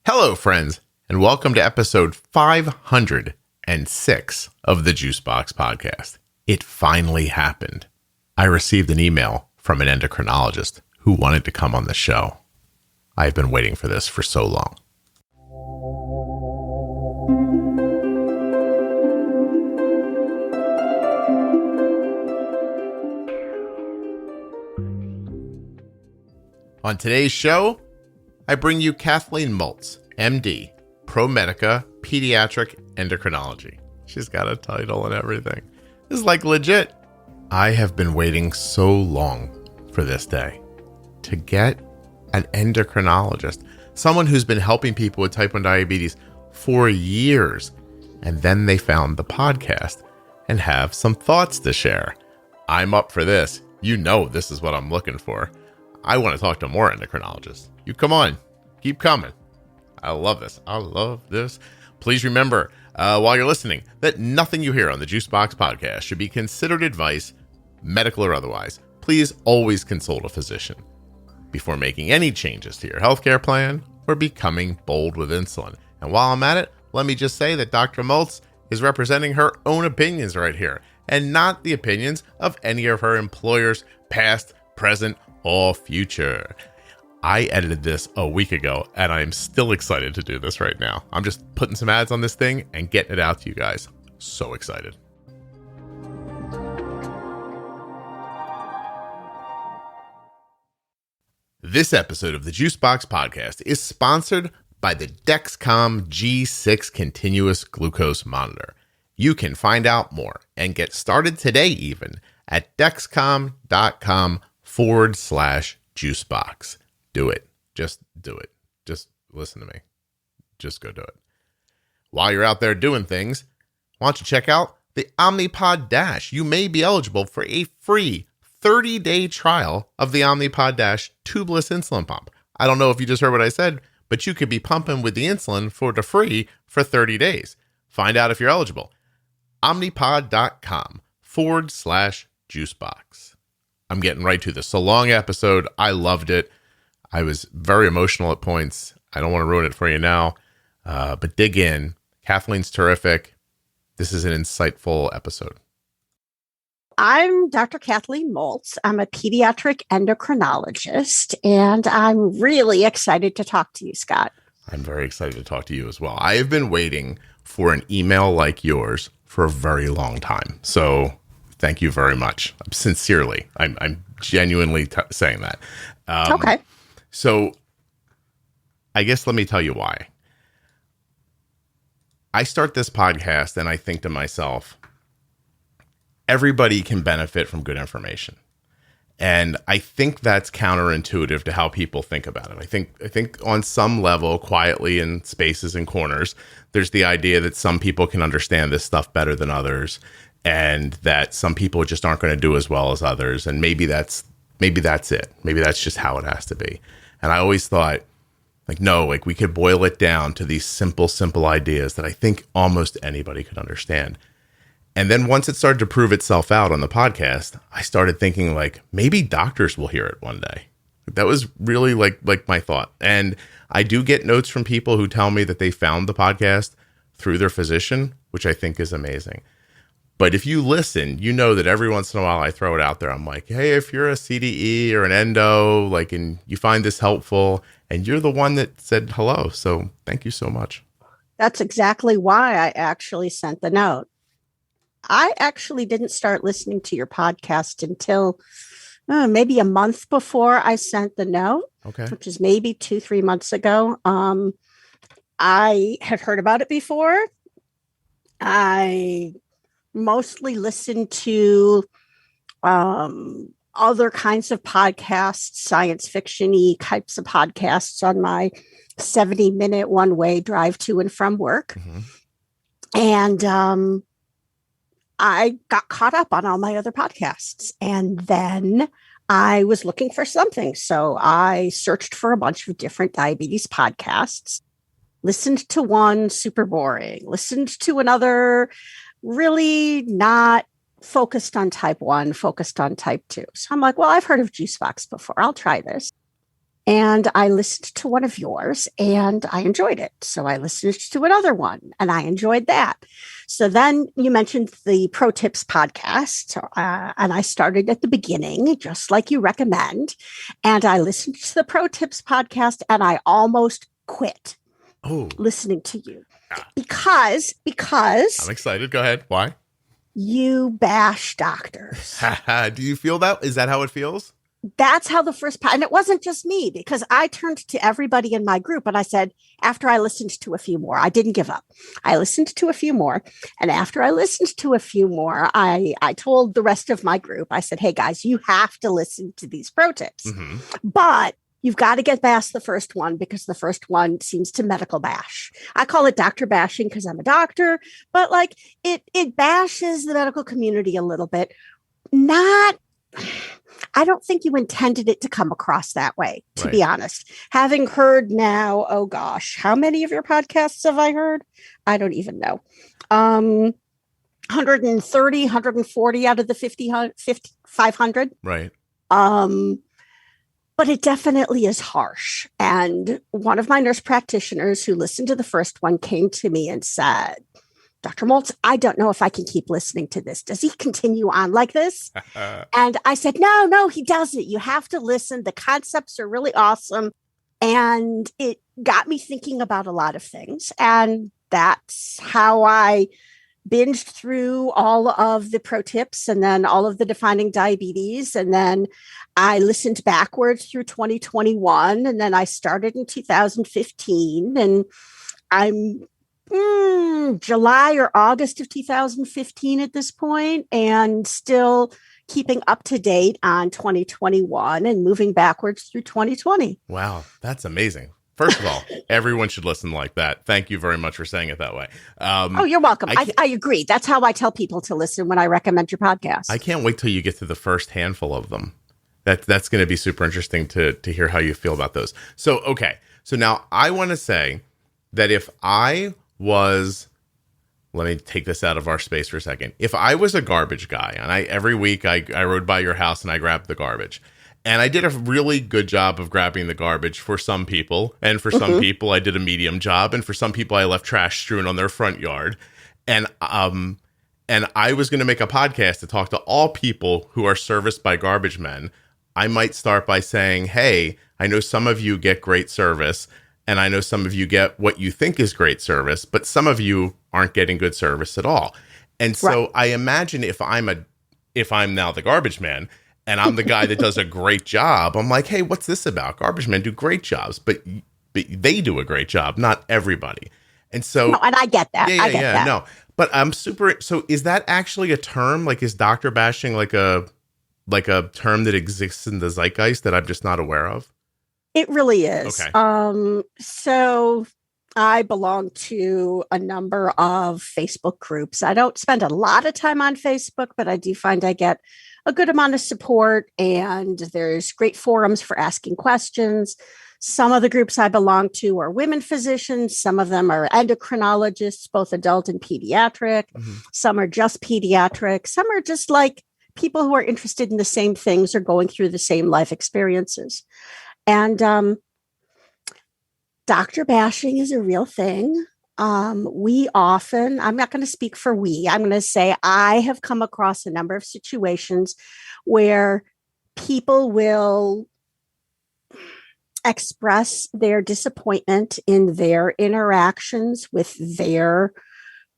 Hello, friends, and welcome to episode 506 of the Juicebox Podcast. It finally happened. I received an email from an endocrinologist who wanted to come on the show. I've been waiting for this for so long. On today's show, I bring you Kathleen Moltz, MD, ProMedica Pediatric Endocrinology. She's got a title and everything. This is like legit. I have been waiting so long for this day to get an endocrinologist, someone who's been helping people with type 1 diabetes for years. And then they found the podcast and have some thoughts to share. I'm up for this. You know this is what I'm looking for. I want to talk to more endocrinologists. You come on. Keep coming. I love this. I love this. Please remember, while you're listening, that nothing you hear on the Juicebox Podcast should be considered advice, medical or otherwise. Please always consult a physician before making any changes to your healthcare plan or becoming bold with insulin. And while I'm at it, let me just say that Dr. Moltz is representing her own opinions right here and not the opinions of any of her employers, past, present, or future. I edited this a week ago, and I'm still excited to do this right now. I'm just putting some ads on this thing and getting it out to you guys. So excited. This episode of the Juicebox Podcast is sponsored by the Dexcom G6 Continuous Glucose Monitor. You can find out more and get started today even at dexcom.com/juicebox. Do it. Just do it. Just listen to me. Just go do it. While you're out there doing things, why don't you check out the Omnipod Dash? You may be eligible for a free 30-day trial of the Omnipod Dash tubeless insulin pump. I don't know if you just heard what I said, but you could be pumping with the insulin for the free for 30 days. Find out if you're eligible. Omnipod.com/juicebox. I'm getting right to this. It's a long episode. I loved it. I was very emotional at points. I don't want to ruin it for you now, but dig in. Kathleen's terrific. This is an insightful episode. I'm Dr. Kathleen Moltz. I'm a pediatric endocrinologist, and I'm really excited to talk to you, Scott. I'm very excited to talk to you as well. I have been waiting for an email like yours for a very long time. So thank you very much. Sincerely, I'm genuinely saying that. Okay. So I guess let me tell you why. I start this podcast and I think to myself, everybody can benefit from good information. And I think that's counterintuitive to how people think about it. I think on some level, quietly in spaces and corners, there's the idea that some people can understand this stuff better than others, and that some people just aren't going to do as well as others. And maybe that's it. Maybe that's just how it has to be. And I always thought, no, we could boil it down to these simple ideas that I think almost anybody could understand. And then once it started to prove itself out on the podcast, I started thinking maybe doctors will hear it one day. That was really like my thought. And I do get notes from people who tell me that they found the podcast through their physician, which I think is amazing. But if you listen, you know that every once in a while I throw it out there. I'm like, hey, if you're a CDE or an endo, and you find this helpful, and you're the one that said hello. So thank you so much. That's exactly why I actually sent the note. I actually didn't start listening to your podcast until maybe a month before I sent the note, which is maybe 2-3 months ago. I had heard about it before. I mostly listen to other kinds of podcasts, science fiction-y types of podcasts on my 70-minute one-way drive to and from work. Mm-hmm. And I got caught up on all my other podcasts. And then I was looking for something. So I searched for a bunch of different diabetes podcasts, listened to one, super boring, listened to another, really not focused on type 1, focused on type 2. So I'm like, well, I've heard of Juicebox before. I'll try this. And I listened to one of yours and I enjoyed it. So I listened to another one and I enjoyed that. So then you mentioned the Pro Tips podcast, and I started at the beginning, just like you recommend. And I listened to the Pro Tips podcast and I almost quit listening to you because I'm excited. Go ahead. Why? You bash doctors. Do you feel that? Is that how it feels? That's how the first and it wasn't just me, because I turned to everybody in my group and I said, after I listened to a few more, I didn't give up. I listened to a few more. And after I listened to a few more, I told the rest of my group, I said, hey guys, you have to listen to these pro tips, but you've got to get past the first one, because the first one seems to medical bash. I call it doctor bashing because I'm a doctor, but like it bashes the medical community a little bit. I don't think you intended it to come across that way, to be honest. Having heard now, oh gosh, how many of your podcasts have I heard? I don't even know. 130, 140 out of the 500. Right. But it definitely is harsh. And one of my nurse practitioners who listened to the first one came to me and said, Dr. Moltz, I don't know if I can keep listening to this. Does he continue on like this? And I said, no, he doesn't. You have to listen. The concepts are really awesome. And it got me thinking about a lot of things. And that's how I binged through all of the pro tips and then all of the defining diabetes. And then I listened backwards through 2021. And then I started in 2015. And I'm July or August of 2015 at this point, and still keeping up to date on 2021 and moving backwards through 2020. Wow, that's amazing. First of all, everyone should listen like that. Thank you very much for saying it that way. You're welcome. I agree. That's how I tell people to listen when I recommend your podcast. I can't wait till you get to the first handful of them. That's going to be super interesting to hear how you feel about those. So, okay. So now I want to say that if I was, let me take this out of our space for a second. If I was a garbage guy and every week I rode by your house and I grabbed the garbage, and I did a really good job of grabbing the garbage for some people, and for some people I did a medium job, and for some people I left trash strewn on their front yard, and I was going to make a podcast to talk to all people who are serviced by garbage men, I might start by saying, hey, I know some of you get great service, and I know some of you get what you think is great service, but some of you aren't getting good service at all. And so I imagine if I'm now the garbage man and I'm the guy that does a great job, I'm like, hey, what's this about? Garbage men do great jobs, but they do a great job, not everybody. And so, no, and I get that. I get that. No, but I'm super. So is that actually a term? Like, is doctor bashing like a term that exists in the zeitgeist that I'm just not aware of? It really is. Okay. So I belong to a number of Facebook groups. I don't spend a lot of time on Facebook, but I do find I get a good amount of support, and there's great forums for asking questions. Some of the groups I belong to are women physicians. Some of them are endocrinologists, both adult and pediatric. Some are just pediatric. Some are just like people who are interested in the same things or going through the same life experiences. And doctor bashing is a real thing. We often, I'm not going to speak for we, I'm going to say I have come across a number of situations where people will express their disappointment in their interactions with their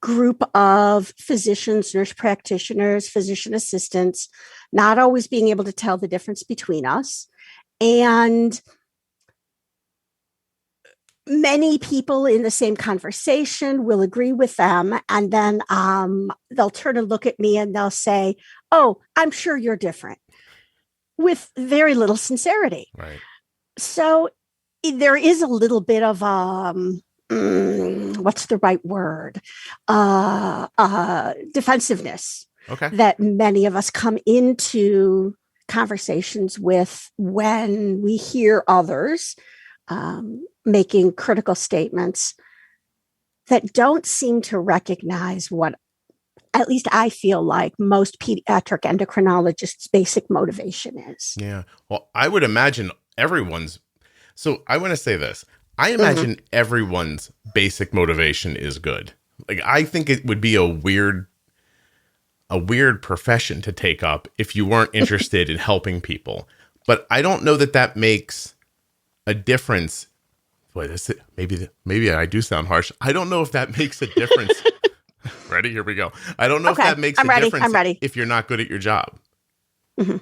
group of physicians, nurse practitioners, physician assistants, not always being able to tell the difference between us. And many people in the same conversation will agree with them. And then they'll turn and look at me and they'll say, oh, I'm sure you're different, with very little sincerity. Right. So there is a little bit of, what's the right word? Defensiveness. Okay. That many of us come into conversations with when we hear others making critical statements that don't seem to recognize what, at least I feel like, most pediatric endocrinologists' basic motivation is. Yeah. Well, I would imagine everyone's, So I want to say this. I imagine everyone's basic motivation is good. Like, I think it would be a weird profession to take up if you weren't interested in helping people. But I don't know that makes a difference. Boy, maybe I do sound harsh. I don't know if that makes a difference. Ready? Here we go. I don't know if that makes a difference if you're not good at your job.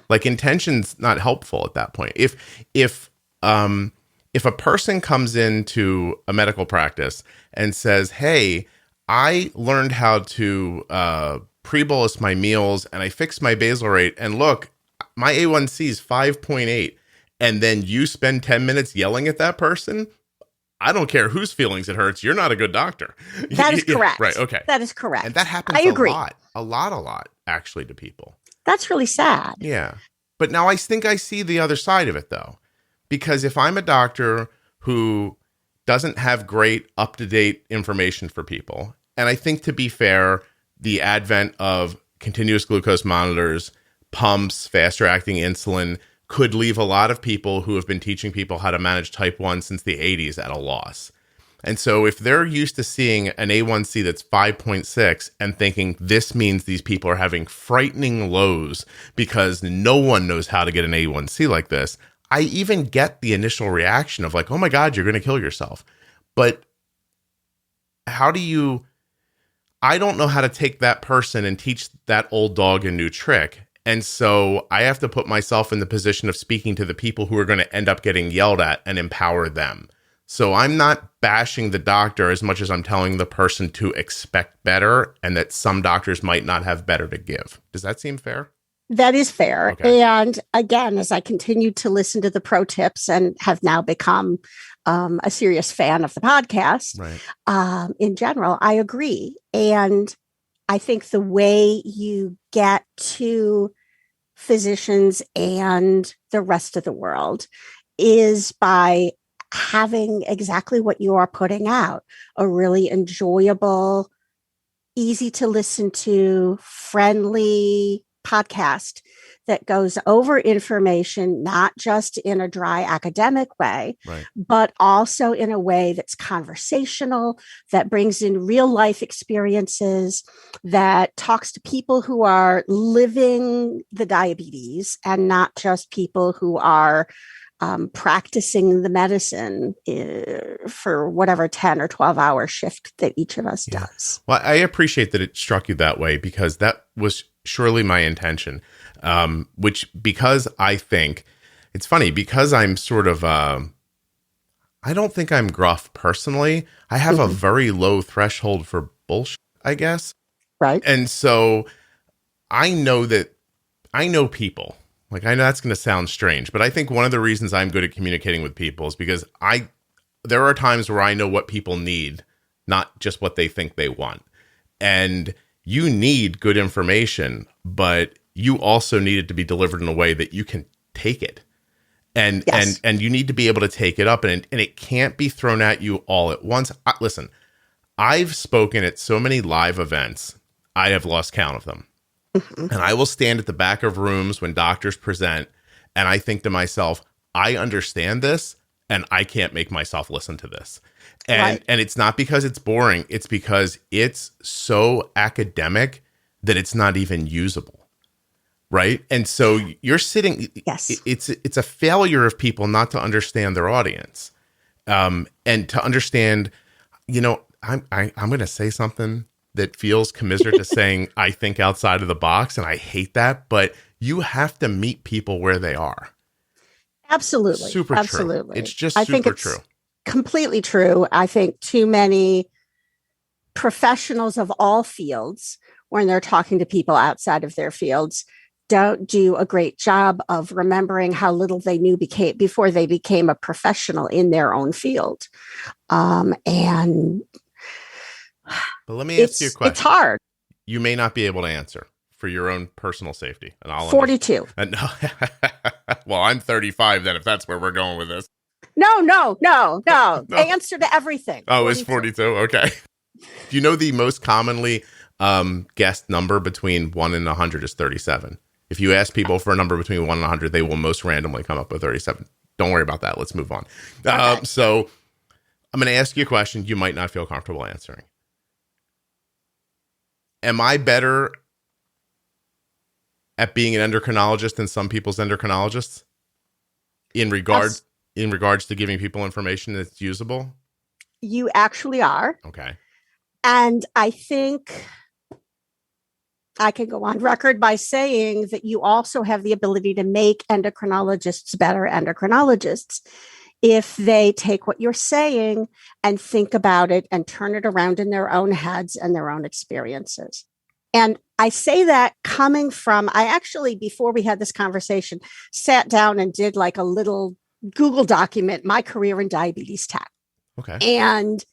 Like, intention's not helpful at that point. If a person comes into a medical practice and says, "Hey, I learned how to pre-bolus my meals and I fixed my basal rate, and look, my A1C is 5.8, and then you spend 10 minutes yelling at that person, I don't care whose feelings it hurts. You're not a good doctor." That is correct. Right. Okay. That is correct. And that happens a lot, actually, to people. That's really sad. Yeah. But now I think I see the other side of it, though, because if I'm a doctor who doesn't have great up-to-date information for people, and I think, to be fair, the advent of continuous glucose monitors, pumps, faster-acting insulin could leave a lot of people who have been teaching people how to manage type 1 since the 80s at a loss. And so if they're used to seeing an A1C that's 5.6 and thinking this means these people are having frightening lows because no one knows how to get an A1C like this, I even get the initial reaction of like, oh my God, you're going to kill yourself. But I don't know how to take that person and teach that old dog a new trick. And so I have to put myself in the position of speaking to the people who are going to end up getting yelled at and empower them. So I'm not bashing the doctor as much as I'm telling the person to expect better and that some doctors might not have better to give. Does that seem fair? That is fair. Okay. And again, as I continue to listen to the pro tips and have now become a serious fan of the podcast, right. In general, I agree. And I think the way you get to physicians and the rest of the world is by having exactly what you are putting out, a really enjoyable, easy to listen to, friendly podcast that goes over information, not just in a dry academic way, right. but also in a way that's conversational, that brings in real life experiences, that talks to people who are living the diabetes and not just people who are practicing the medicine for whatever 10 or 12 hour shift that each of us does. Well, I appreciate that it struck you that way because that was surely my intention. Because I think it's funny because I'm sort of, I don't think I'm gruff personally. I have a very low threshold for bullshit, I guess. Right. And so I know people. Like, I know that's going to sound strange, but I think one of the reasons I'm good at communicating with people is because there are times where I know what people need, not just what they think they want. And you need good information, but you also need it to be delivered in a way that you can take it. And yes. and you need to be able to take it up, and it can't be thrown at you all at once. Listen, I've spoken at so many live events, I have lost count of them. And I will stand at the back of rooms when doctors present, and I think to myself, I understand this, and I can't make myself listen to this. And it's not because it's boring. It's because it's so academic that it's not even usable. Right. And so you're sitting. Yes. It's a failure of people not to understand their audience, and to understand, I'm going to say something that feels commiserate to saying I think outside of the box, and I hate that, but you have to meet people where they are. Absolutely. Super Absolutely. true. It's just super true. Completely true. I think too many professionals of all fields, when they're talking to people outside of their fields, don't do a great job of remembering how little they knew before they became a professional in their own field. But let me ask you a question. It's hard. You may not be able to answer for your own personal safety. And I'll 42. No. Well, I'm 35 then, if that's where we're going with this. No. Answer to everything. Oh, 42. It's 42. Okay. Do you know the most commonly guessed number between 1 and 100 is 37? If you ask people for a number between 1 and 100, they will most randomly come up with 37. Don't worry about that. Let's move on. Okay. So I'm going to ask you a question you might not feel comfortable answering. Am I better at being an endocrinologist than some people's endocrinologists in regards to giving people information that's usable? You actually are. Okay. And I think I can go on record by saying that you also have the ability to make endocrinologists better endocrinologists if they take what you're saying and think about it and turn it around in their own heads and their own experiences. And I say that coming from, I actually, before we had this conversation, sat down and did like a little Google document, my career in diabetes tech. Okay. And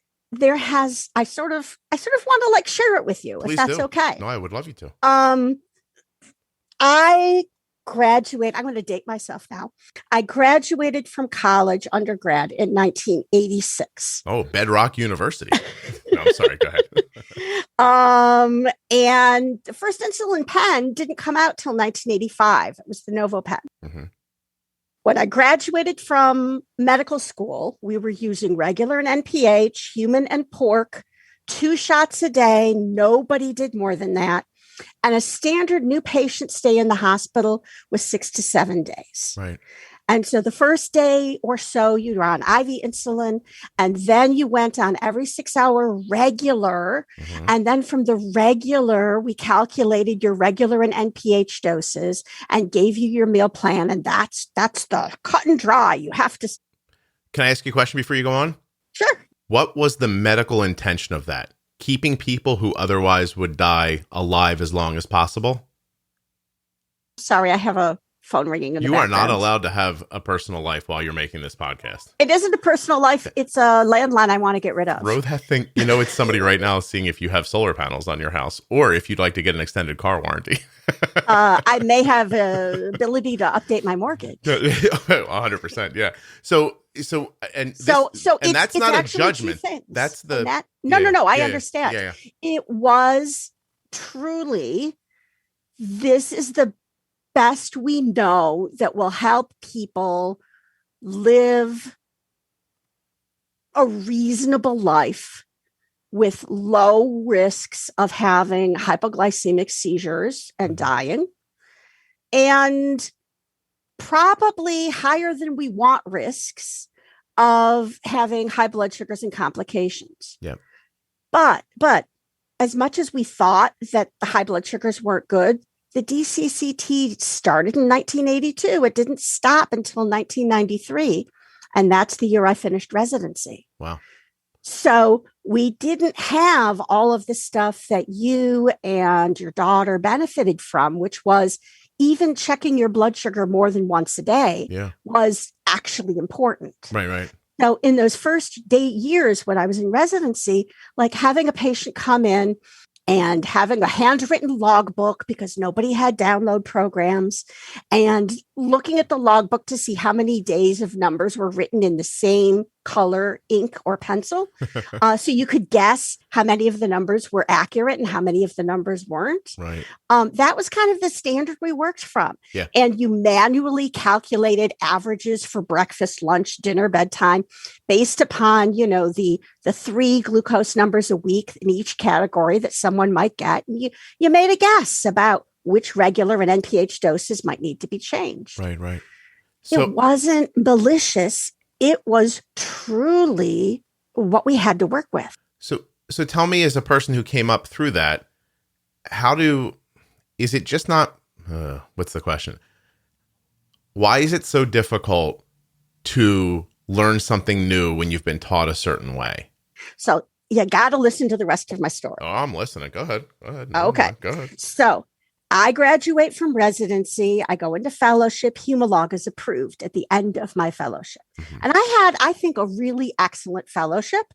I sort of want to like share it with you, Please if that's do. okay. No, I would love you to. I graduate. I'm going to date myself now. I graduated from college, undergrad, in 1986. Oh, Bedrock University. No, I'm sorry. Go ahead. And the first insulin pen didn't come out till 1985. It was the Novo pen. Mm-hmm. When I graduated from medical school, we were using regular and NPH, human and pork, 2 shots a day. Nobody did more than that. And a standard new patient stay in the hospital was 6 to 7 days. Right. And so the first day or so you were on IV insulin, and then you went on every 6-hour regular. Mm-hmm. And then from the regular, we calculated your regular and NPH doses and gave you your meal plan. And that's the cut and dry. You have to. Can I ask you a question before you go on? Sure. What was the medical intention of that? Keeping people who otherwise would die alive as long as possible? Sorry, I have a phone ringing in the background. You are not background. allowed to have a personal life while you're making this podcast. It isn't a personal life. It's a landline I want to get rid of. Throw that thing. It's somebody right now seeing if you have solar panels on your house or if you'd like to get an extended car warranty. I may have the ability to update my mortgage. 100%. Yeah. So that's not a judgment. That's the No. I understand. Yeah. It was truly, this is the best we know that will help people live a reasonable life with low risks of having hypoglycemic seizures and dying, and probably higher than we want risks of having high blood sugars and complications. Yep. But as much as we thought that the high blood sugars weren't good, the DCCT started in 1982. It didn't stop until 1993. And that's the year I finished residency. Wow. So we didn't have all of the stuff that you and your daughter benefited from, which was even checking your blood sugar more than once a day was actually important. Right. So in those first years when I was in residency, like having a patient come in and having a handwritten logbook because nobody had download programs, and looking at the logbook to see how many days of numbers were written in the same color ink or pencil. So you could guess how many of the numbers were accurate and how many of the numbers weren't. Right. That was kind of the standard we worked from. Yeah. And you manually calculated averages for breakfast, lunch, dinner, bedtime based upon, the 3 glucose numbers a week in each category that someone might get. And you made a guess about which regular and NPH doses might need to be changed. Right. So, it wasn't malicious. It was truly what we had to work with. So tell me, as a person who came up through that, is it just not, what's the question? Why is it so difficult to learn something new when you've been taught a certain way? So you got to listen to the rest of my story. Oh, I'm listening. Go ahead. No, okay. Go ahead. So I graduate from residency. I go into fellowship. Humalog is approved at the end of my fellowship. Mm-hmm. And I had, I think, a really excellent fellowship.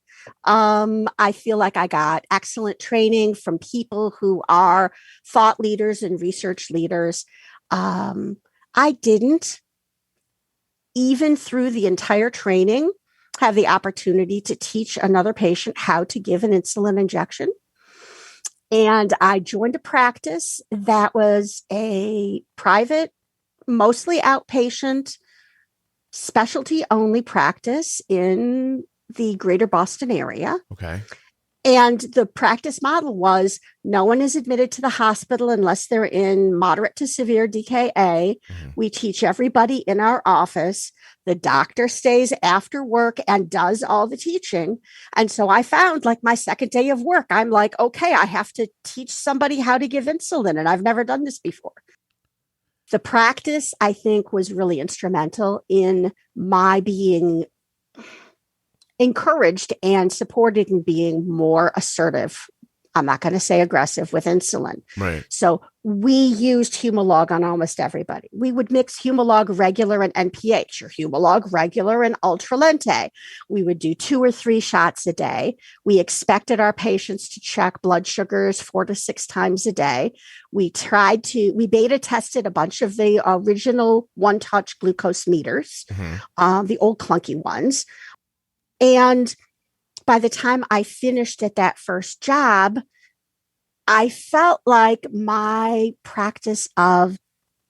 I feel like I got excellent training from people who are thought leaders and research leaders. I didn't, even through the entire training, have the opportunity to teach another patient how to give an insulin injection. And I joined a practice that was a private, mostly outpatient specialty only practice in the greater Boston area. Okay. And the practice model was no one is admitted to the hospital unless they're in moderate to severe DKA. Mm-hmm. We teach everybody in our office. The doctor stays after work and does all the teaching. And so I found, like, my second day of work, I'm like, okay, I have to teach somebody how to give insulin. And I've never done this before. The practice, I think, was really instrumental in my being encouraged and supported in being more assertive. I'm not going to say aggressive with insulin. Right. So we used Humalog on almost everybody. We would mix Humalog regular and NPH, or Humalog regular and Ultralente. We would do 2 or 3 shots a day. We expected our patients to check blood sugars 4 to 6 times a day. We beta tested a bunch of the original one-touch glucose meters, the old clunky ones. And by the time I finished at that first job, I felt like my practice of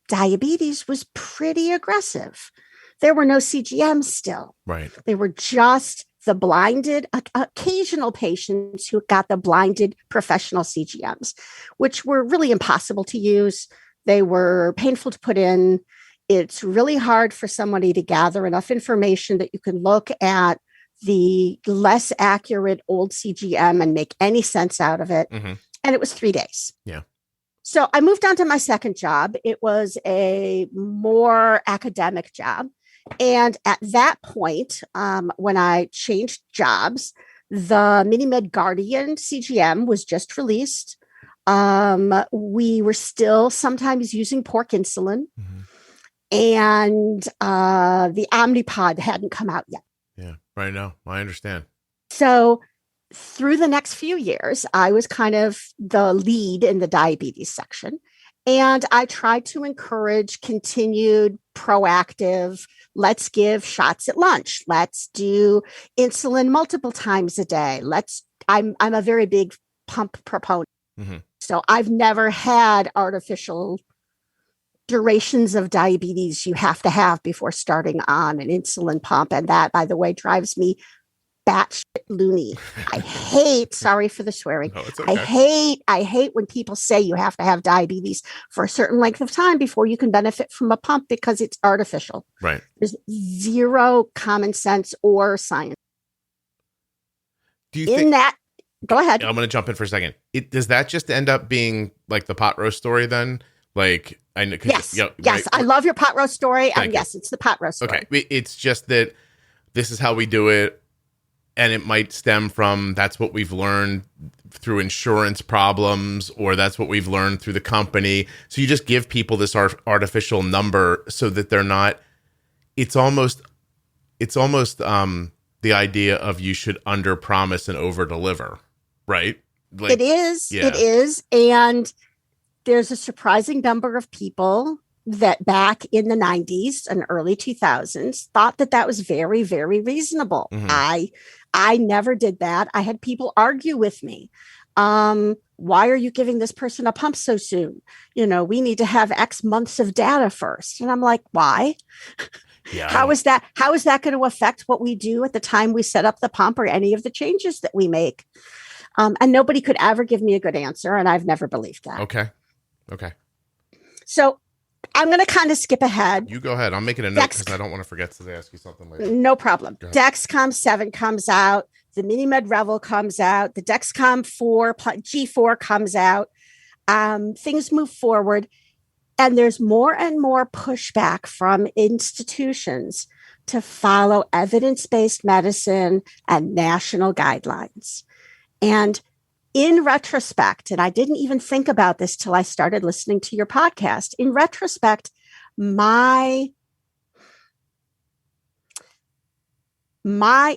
diabetes was pretty aggressive. There were no CGMs still. Right. They were just the blinded, occasional patients who got the blinded professional CGMs, which were really impossible to use. They were painful to put in. It's really hard for somebody to gather enough information that you can look at the less accurate old CGM and make any sense out of it. Mm-hmm. And it was 3 days. Yeah. So I moved on to my second job. It was a more academic job. And at that point, when I changed jobs, the MiniMed Guardian CGM was just released. We were still sometimes using pork insulin. Mm-hmm. And the Omnipod hadn't come out yet. Yeah, right now. I understand. So through the next few years, I was kind of the lead in the diabetes section. And I tried to encourage continued proactive, let's give shots at lunch. Let's do insulin multiple times a day. I'm a very big pump proponent. Mm-hmm. So I've never had artificial durations of diabetes you have to have before starting on an insulin pump. And that, by the way, drives me batshit loony. I hate, sorry for the swearing. No, it's okay. I hate when people say you have to have diabetes for a certain length of time before you can benefit from a pump because it's artificial. Right. There's zero common sense or science. Do you think that? Go ahead. I'm going to jump in for a second. Does that just end up being like the pot roast story then? Like, I know. Yes. Yes. Right? I love your pot roast story. Thank Yes, it's the pot roast story. Okay. It's just that this is how we do it. And it might stem from that's what we've learned through insurance problems, or that's what we've learned through the company. So you just give people this artificial number so that they're not. It's almost the idea of you should under promise and over deliver, right? Like, it is. Yeah. It is. And there's a surprising number of people that back in the 90s and early 2000s thought that was very, very reasonable. Mm-hmm. I never did that. I had people argue with me. Why are you giving this person a pump so soon? We need to have X months of data first. And I'm like, why? Yeah. How is that going to affect what we do at the time we set up the pump or any of the changes that we make? And nobody could ever give me a good answer. And I've never believed that. Okay. So I'm going to kind of skip ahead. You go ahead. I'm making a note because I don't want to forget to ask you something later. No problem. Dexcom 7 comes out. The MiniMed Revel comes out. The Dexcom G4 comes out. Things move forward. And there's more and more pushback from institutions to follow evidence-based medicine and national guidelines. And in retrospect, and I didn't even think about this till I started listening to your podcast. In retrospect, my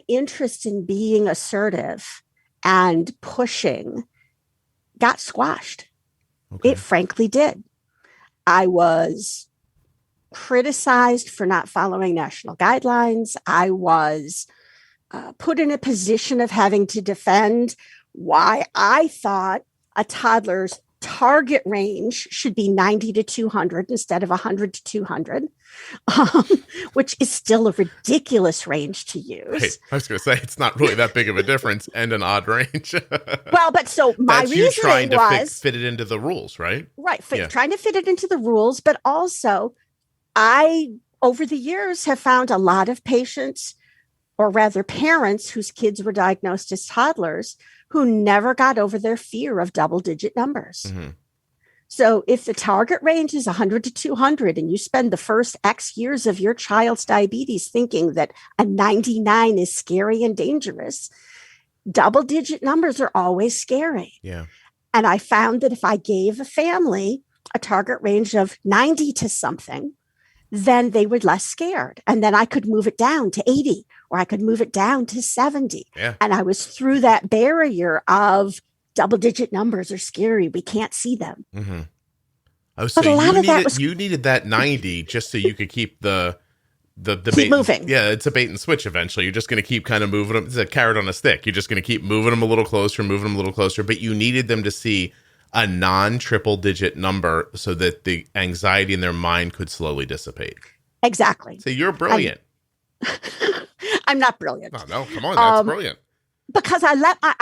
interest in being assertive and pushing got squashed. Okay. It frankly did. I was criticized for not following national guidelines. I was put in a position of having to defend why I thought a toddler's target range should be 90 to 200 instead of 100 to 200. which is still a ridiculous range to use. Hey, I was going to say, it's not really that big of a difference and an odd range. Well, but so my That's you reasoning trying to was fit it into the rules, right? right, trying to fit it into the rules, but also I, over the years, have found a lot of patients, or rather parents whose kids were diagnosed as toddlers, who never got over their fear of double-digit numbers. Mm-hmm. So if the target range is 100 to 200 and you spend the first X years of your child's diabetes thinking that a 99 is scary and dangerous, double-digit numbers are always scary. Yeah. And I found that if I gave a family a target range of 90 to something, then they were less scared. And then I could move it down to 80, or I could move it down to 70. Yeah. And I was through that barrier of double-digit numbers are scary. We can't see them. Mm-hmm. Oh, so you needed that 90 just so you could keep the keep bait moving. Yeah, it's a bait and switch eventually. You're just going to keep kind of moving them. It's a carrot on a stick. You're just going to keep moving them a little closer, but you needed them to see a non-triple digit number so that the anxiety in their mind could slowly dissipate. Exactly. So you're brilliant. I'm not brilliant. Oh, no, come on. That's brilliant. Because I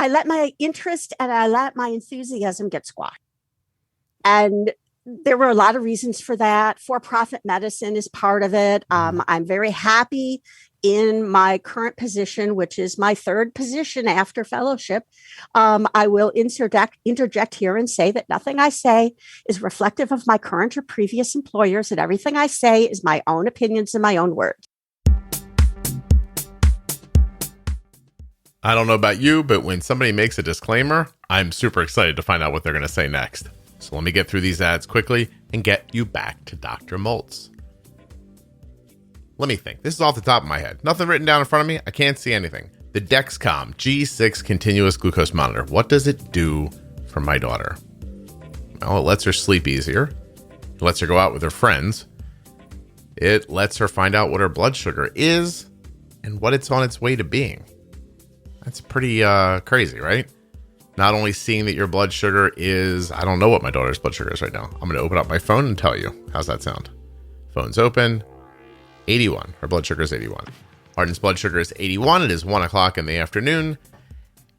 let my interest and I let my enthusiasm get squashed. And there were a lot of reasons for that. For-profit medicine is part of it. I'm very happy in my current position, which is my third position after fellowship. I will interject here and say that nothing I say is reflective of my current or previous employers, and everything I say is my own opinions and my own words. I don't know about you, but when somebody makes a disclaimer, I'm super excited to find out what they're going to say next. So let me get through these ads quickly and get you back to Dr. Moltz. Let me think. This is off the top of my head. Nothing written down in front of me. I can't see anything. The Dexcom G6 continuous glucose monitor. What does it do for my daughter? Well, it lets her sleep easier. It lets her go out with her friends. It lets her find out what her blood sugar is and what it's on its way to being. That's pretty crazy, right? Not only seeing that your blood sugar is, I don't know what my daughter's blood sugar is right now. I'm going to open up my phone and tell you. How's that sound? Phone's open. 81. Her blood sugar is 81. Arden's blood sugar is 81. It is 1 o'clock in the afternoon.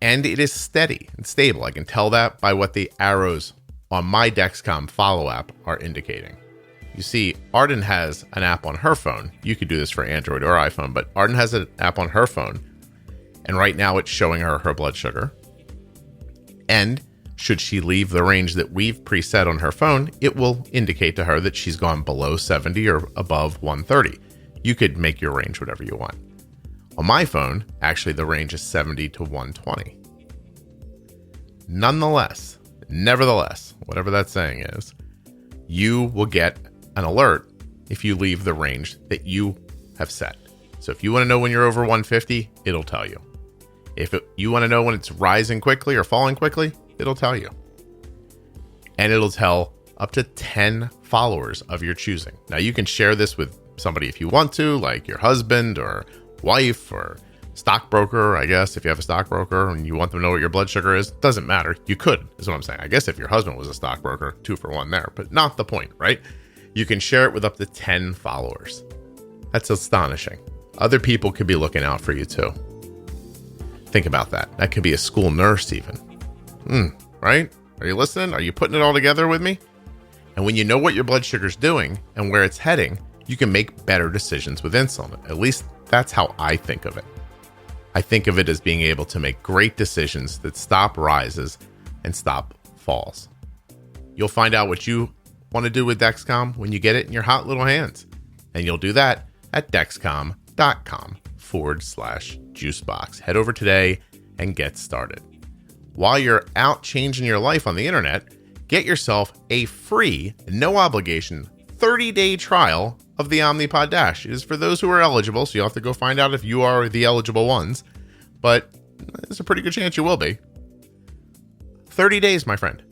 And it is steady and stable. I can tell that by what the arrows on my Dexcom Follow app are indicating. You see, Arden has an app on her phone. You could do this for Android or iPhone, but Arden has an app on her phone. And right now it's showing her blood sugar. And should she leave the range that we've preset on her phone, it will indicate to her that she's gone below 70 or above 130. You could make your range whatever you want. On my phone, actually the range is 70 to 120. Nevertheless, whatever that saying is, you will get an alert if you leave the range that you have set. So if you want to know when you're over 150, it'll tell you. If you want to know when it's rising quickly or falling quickly, it'll tell you. And it'll tell up to 10 followers of your choosing. Now, you can share this with somebody if you want to, like your husband or wife or stockbroker, I guess, if you have a stockbroker and you want them to know what your blood sugar is. Doesn't matter. You could, is what I'm saying. I guess if your husband was a stockbroker, 2 for 1 there, but not the point, right? You can share it with up to 10 followers. That's astonishing. Other people could be looking out for you too. Think about that. That could be a school nurse even. Right? Are you listening? Are you putting it all together with me? And when you know what your blood sugar's doing and where it's heading, you can make better decisions with insulin. At least that's how I think of it. I think of it as being able to make great decisions that stop rises and stop falls. You'll find out what you want to do with Dexcom when you get it in your hot little hands. And you'll do that at dexcom.com/juicebox. Head over today and get started. While you're out changing your life on the internet, get yourself a free, no obligation, 30-day trial of the Omnipod Dash. It is for those who are eligible, so you'll have to go find out if you are the eligible ones, but there's a pretty good chance you will be. 30 days, my friend.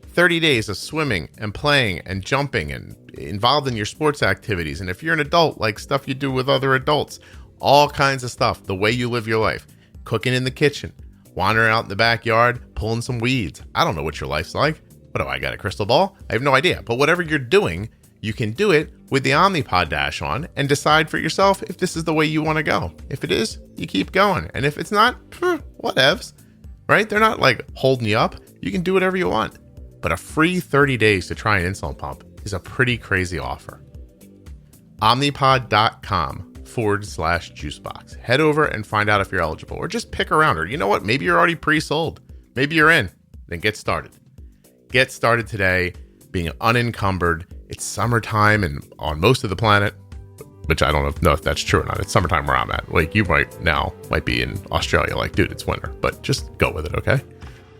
30 days of swimming and playing and jumping and involved in your sports activities. And if you're an adult, like stuff you do with other adults, all kinds of stuff, the way you live your life, cooking in the kitchen, wandering out in the backyard, pulling some weeds. I don't know what your life's like. What do I got, a crystal ball? I have no idea. But whatever you're doing, You can do it with the Omnipod Dash on and decide for yourself if this is the way you want to go. If it is, you keep going. And if it's not, whatevs, right? They're not like holding you up. You can do whatever you want. But a free 30 days to try an insulin pump is a pretty crazy offer. Omnipod.com/juicebox. Head over and find out if you're eligible, or just pick around. Or you know what? Maybe you're already pre-sold. Maybe you're in. Then get started. Get started today, being unencumbered. It's summertime and on most of the planet, which I don't know if that's true or not. It's summertime where I'm at. Like you might be in Australia. Like, dude, it's winter, but just go with it. Okay.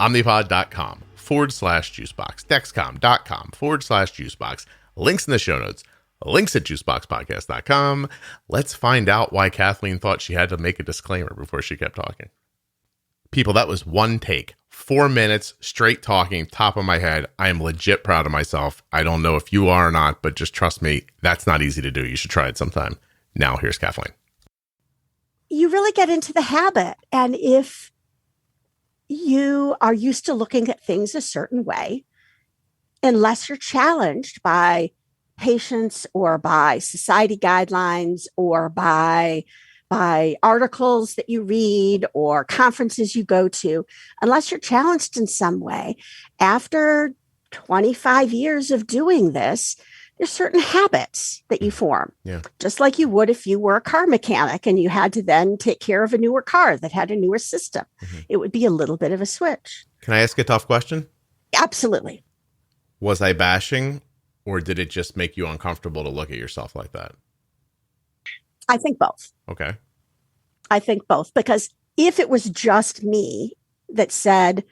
Omnipod.com/juicebox. Dexcom.com/juicebox. Links in the show notes. Links at juiceboxpodcast.com. Let's find out why Kathleen thought she had to make a disclaimer before she kept talking. People, that was one take. 4 minutes straight talking, top of my head. I am legit proud of myself. I don't know if you are or not, but just trust me, that's not easy to do. You should try it sometime. Now, here's Kathleen. You really get into the habit. And if you are used to looking at things a certain way, unless you're challenged by patients or by society guidelines or by articles that you read or conferences you go to, unless you're challenged in some way, after 25 years of doing this, there's certain habits that you form. Yeah. Just like you would if you were a car mechanic and you had to then take care of a newer car that had a newer system. Mm-hmm. It would be a little bit of a switch. Can I ask a tough question? Absolutely. Was I bashing, or did it just make you uncomfortable to look at yourself like that? I think both. Okay. I think both, because if it was just me that said,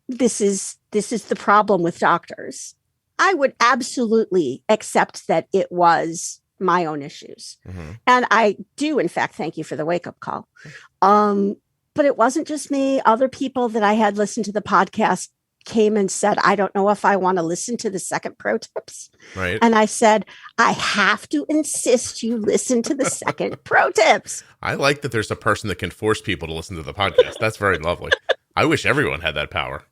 this is the problem with doctors, I would absolutely accept that it was my own issues. Mm-hmm. And I do, in fact, thank you for the wake-up call. But it wasn't just me. Other people that I had listened to the podcast came and said, I don't know if I want to listen to the second pro tips. Right. And I said, I have to insist you listen to the second pro tips. I like that there's a person that can force people to listen to the podcast. That's very lovely. I wish everyone had that power.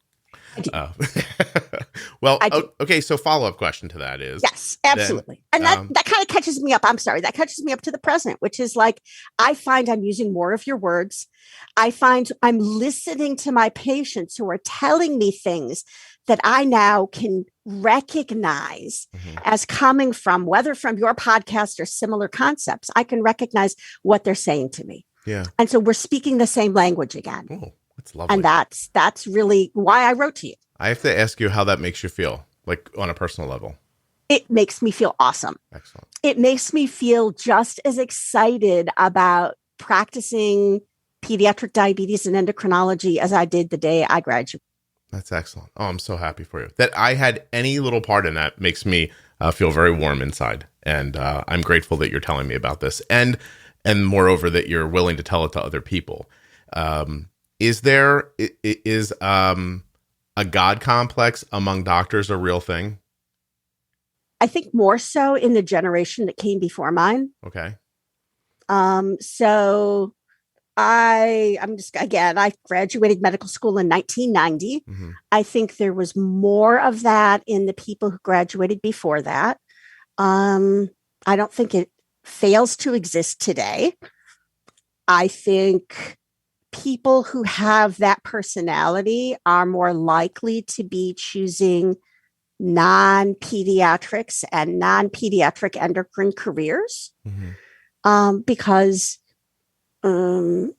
Well, okay. So follow-up question to that is. Yes, absolutely. Then, and that kind of catches me up. I'm sorry. That catches me up to the present, which is like, I find I'm using more of your words. I find I'm listening to my patients who are telling me things that I now can recognize as coming from, whether from your podcast or similar concepts. I can recognize what they're saying to me. Yeah. And so we're speaking the same language again. Oh, that's lovely. And that's really why I wrote to you. I have to ask you how that makes you feel, like on a personal level. It makes me feel awesome. Excellent. It makes me feel just as excited about practicing pediatric diabetes and endocrinology as I did the day I graduated. That's excellent. Oh, I'm so happy for you. That I had any little part in that makes me feel very warm inside. And I'm grateful that you're telling me about this. And moreover, that you're willing to tell it to other people. Is a God complex among doctors a real thing? I think more so in the generation that came before mine. Okay. So I graduated medical school in 1990. Mm-hmm. I think there was more of that in the people who graduated before that. I don't think it fails to exist today. I think people who have that personality are more likely to be choosing non-pediatrics and non-pediatric endocrine careers. Mm-hmm. Because do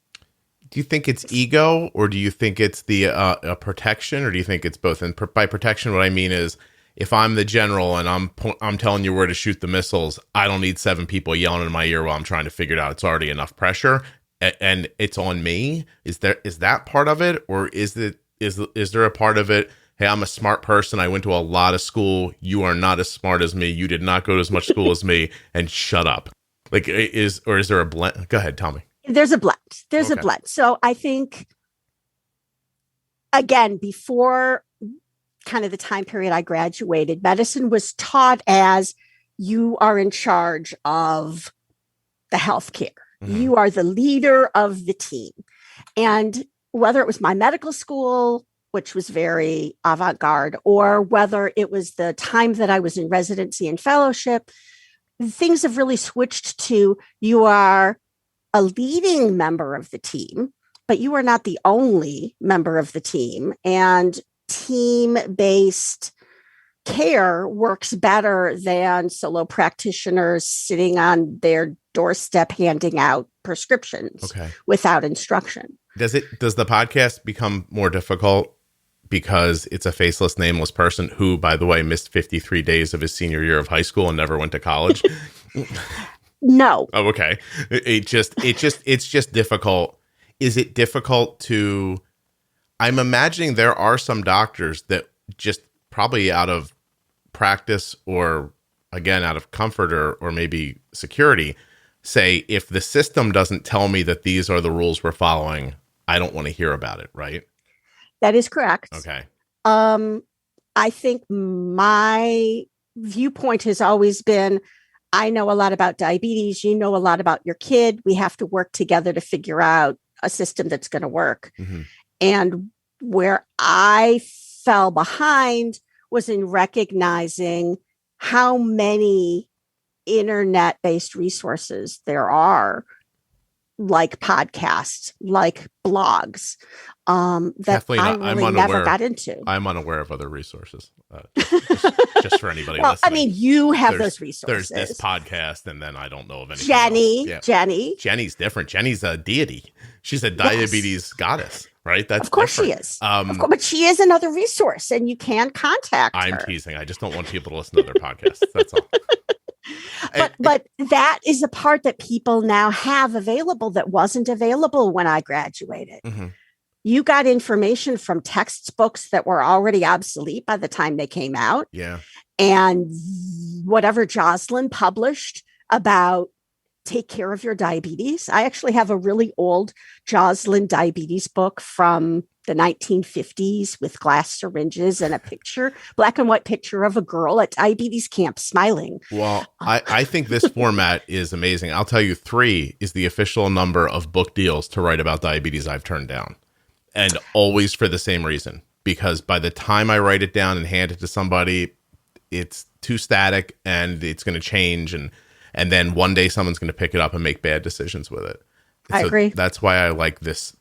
you think it's ego, or do you think it's the protection, or do you think it's both? And by protection, what I mean is, if I'm the general and I'm telling you where to shoot the missiles, I don't need 7 people yelling in my ear while I'm trying to figure it out. It's already enough pressure. And it's on me. Is that part of it, or is there a part of it? Hey, I'm a smart person. I went to a lot of school. You are not as smart as me. You did not go to as much school as me. And shut up. Like, is there a blend? Go ahead, tell me. There's a blend. There's a blend. So I think, again, before kind of the time period I graduated, medicine was taught as you are in charge of the healthcare. Mm-hmm. You are the leader of the team. And whether it was my medical school which was very avant-garde, or whether it was the time that I was in residency and fellowship, things have really switched to you are a leading member of the team, but you are not the only member of the team. And team-based care works better than solo practitioners sitting on their doorstep handing out prescriptions without instruction. Does the podcast become more difficult because it's a faceless, nameless person who, by the way, missed 53 days of his senior year of high school and never went to college? No. Oh, okay. It's just difficult. Is it difficult to? I'm imagining there are some doctors that just probably out of practice or again out of comfort or maybe security say, if the system doesn't tell me that these are the rules we're following, I don't want to hear about it, right? That is correct. Okay. I think my viewpoint has always been, I know a lot about diabetes. You know a lot about your kid. We have to work together to figure out a system that's going to work. Mm-hmm. And where I fell behind was in recognizing how many internet-based resources there are, like podcasts, like blogs, that Kathleen, I really never got into. I'm unaware of other resources, just for anybody well, listening. I mean, you have those resources. There's this podcast, and then I don't know of anything Jenny, else. Yeah. Jenny's different. Jenny's a deity. She's a diabetes goddess, right? That's of course different. She is. But she is another resource, and you can contact her. I'm teasing. I just don't want people to listen to their podcasts. That's all. But that is a part that people now have available that wasn't available when I graduated. Mm-hmm. You got information from textbooks that were already obsolete by the time they came out. Yeah. And whatever Jocelyn published about take care of your diabetes. I actually have a really old Jocelyn diabetes book from the 1950s with glass syringes and a picture, black and white picture of a girl at diabetes camp smiling. Well, I think this format is amazing. I'll tell you, 3 is the official number of book deals to write about diabetes I've turned down. And always for the same reason, because by the time I write it down and hand it to somebody, it's too static and it's going to change. And then one day someone's going to pick it up and make bad decisions with it. I agree. That's why I like this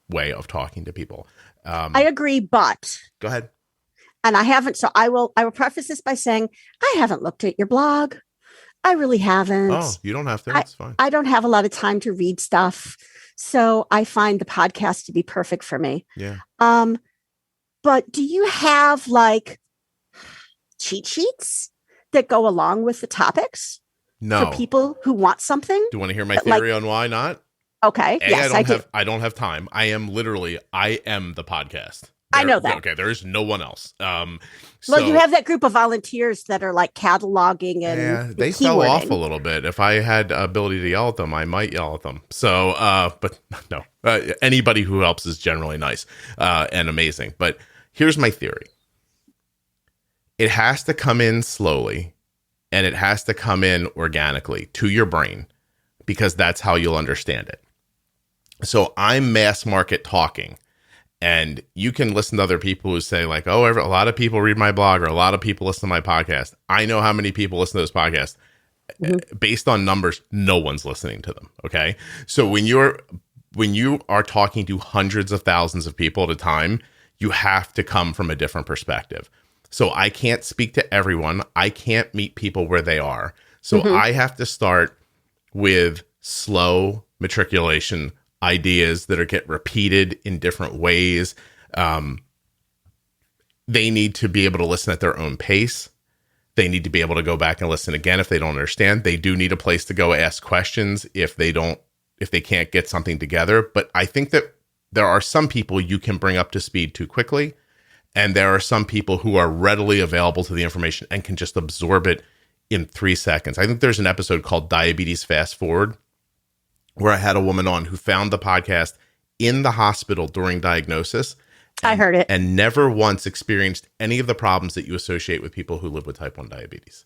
way of talking to people. I agree, but go ahead. And I haven't. So I will preface this by saying I haven't looked at your blog. I really haven't. Oh, you don't have to. That's fine. I don't have a lot of time to read stuff. So I find the podcast to be perfect for me. Yeah. But do you have like cheat sheets that go along with the topics? No. For people who want something? Do you want to hear my theory on why not? Okay. Yes, I do. I don't have time. I am the podcast. I know that. Okay, there is no one else. Well, you have that group of volunteers that are like cataloging and they fell off a little bit. If I had ability to yell at them, I might yell at them. So, but no, anybody who helps is generally nice and amazing. But here's my theory. It has to come in slowly and it has to come in organically to your brain because that's how you'll understand it. So I'm mass market talking. And you can listen to other people who say like, oh, a lot of people read my blog or a lot of people listen to my podcast. I know how many people listen to those podcasts. Mm-hmm. Based on numbers, no one's listening to them. Okay. So when you are talking to hundreds of thousands of people at a time, you have to come from a different perspective. So I can't speak to everyone. I can't meet people where they are. So I have to start with slow matriculation ideas that get repeated in different ways. They need to be able to listen at their own pace. They need to be able to go back and listen again if they don't understand. They do need a place to go ask questions if they can't get something together. But I think that there are some people you can bring up to speed too quickly. And there are some people who are readily available to the information and can just absorb it in 3 seconds. I think there's an episode called Diabetes Fast Forward, where I had a woman on who found the podcast in the hospital during diagnosis. I heard it. And never once experienced any of the problems that you associate with people who live with type 1 diabetes.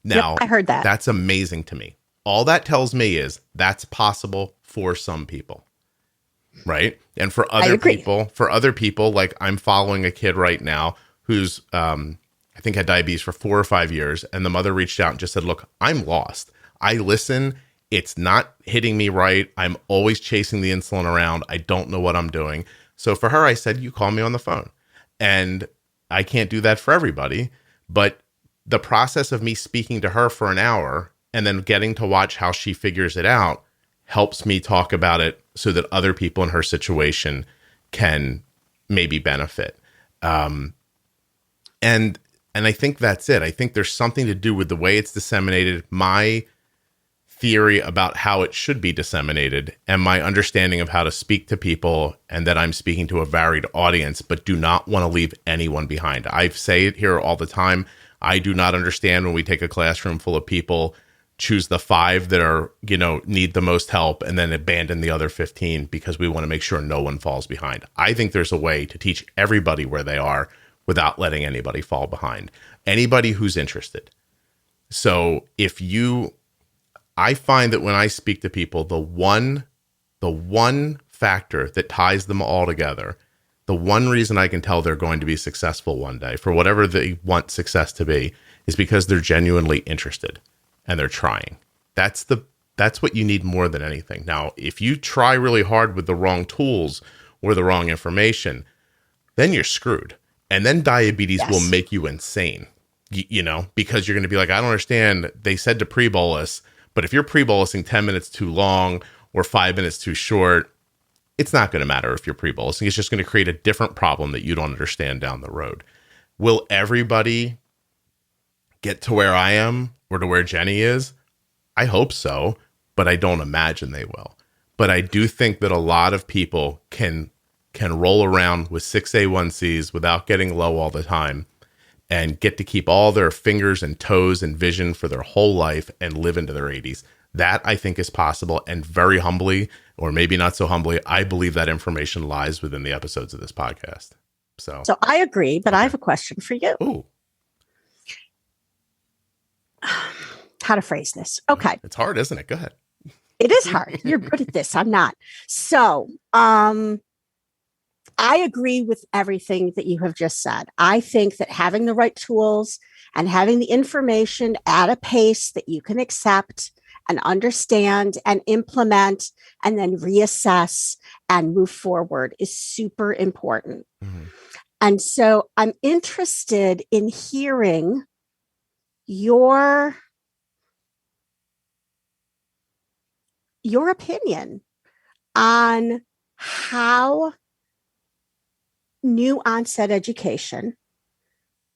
Now, I heard that. That's amazing to me. All that tells me is that's possible for some people. right? And for other people, like I'm following a kid right now who's, I think had diabetes for 4 or 5 years. And the mother reached out and just said, look, I'm lost. I listen. It's not hitting me right. I'm always chasing the insulin around. I don't know what I'm doing. So for her, I said, you call me on the phone. And I can't do that for everybody. But the process of me speaking to her for an hour and then getting to watch how she figures it out helps me talk about it so that other people in her situation can maybe benefit. And I think that's it. I think there's something to do with the way it's disseminated, my theory about how it should be disseminated, and my understanding of how to speak to people, and that I'm speaking to a varied audience, but do not want to leave anyone behind. I say it here all the time. I do not understand when we take a classroom full of people, choose the 5 that are, need the most help, and then abandon the other 15 because we want to make sure no one falls behind. I think there's a way to teach everybody where they are without letting anybody fall behind. Anybody who's interested. So I find that when I speak to people, the one factor that ties them all together, the one reason I can tell they're going to be successful one day for whatever they want success to be, is because they're genuinely interested and they're trying. That's what you need more than anything. Now, if you try really hard with the wrong tools or the wrong information, then you're screwed. And then diabetes will make you insane, because you're going to be like, I don't understand. They said to pre-bolus, but if you're pre-bolusing 10 minutes too long or 5 minutes too short, it's not going to matter if you're pre-bolusing. It's just going to create a different problem that you don't understand down the road. Will everybody get to where I am or to where Jenny is? I hope so, but I don't imagine they will. But I do think that a lot of people can roll around with 6A1Cs without getting low all the time and get to keep all their fingers and toes and vision for their whole life and live into their 80s. That I think is possible, and very humbly, or maybe not so humbly, I believe that information lies within the episodes of this podcast. So I agree, but I have a question for you. Ooh. How to phrase this. Okay. It's hard, isn't it? Go ahead. It is hard. You're good at this. I'm not. So, I agree with everything that you have just said. I think that having the right tools and having the information at a pace that you can accept and understand and implement and then reassess and move forward is super important. Mm-hmm. And so I'm interested in hearing your opinion on how new onset education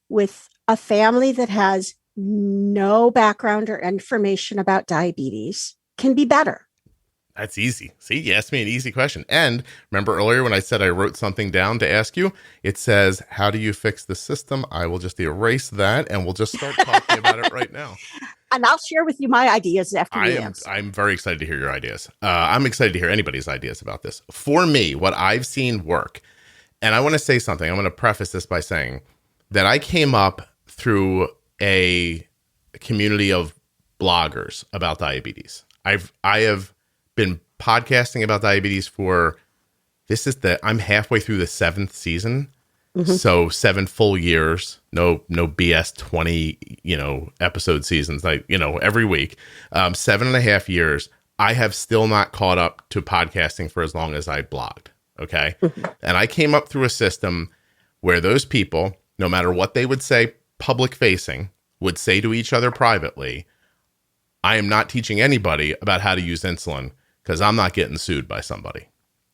with a family that has no background or information about diabetes can be better. That's easy. See, you asked me an easy question. And remember earlier when I said I wrote something down to ask you, it says, how do you fix the system? I will just erase that and we'll just start talking about it right now. And I'll share with you my ideas after you answer. I'm very excited to hear your ideas. I'm excited to hear anybody's ideas about this. For me, what I've seen work, and I want to say something. I'm going to preface this by saying that I came up through a community of bloggers about diabetes. I have been podcasting about diabetes I'm halfway through the 7th season. Mm-hmm. So 7 full years, no BS 20, episode seasons, every week, 7.5 years. I have still not caught up to podcasting for as long as I blogged. Okay. Mm-hmm. And I came up through a system where those people, no matter what they would say public facing, would say to each other privately, I am not teaching anybody about how to use insulin because I'm not getting sued by somebody.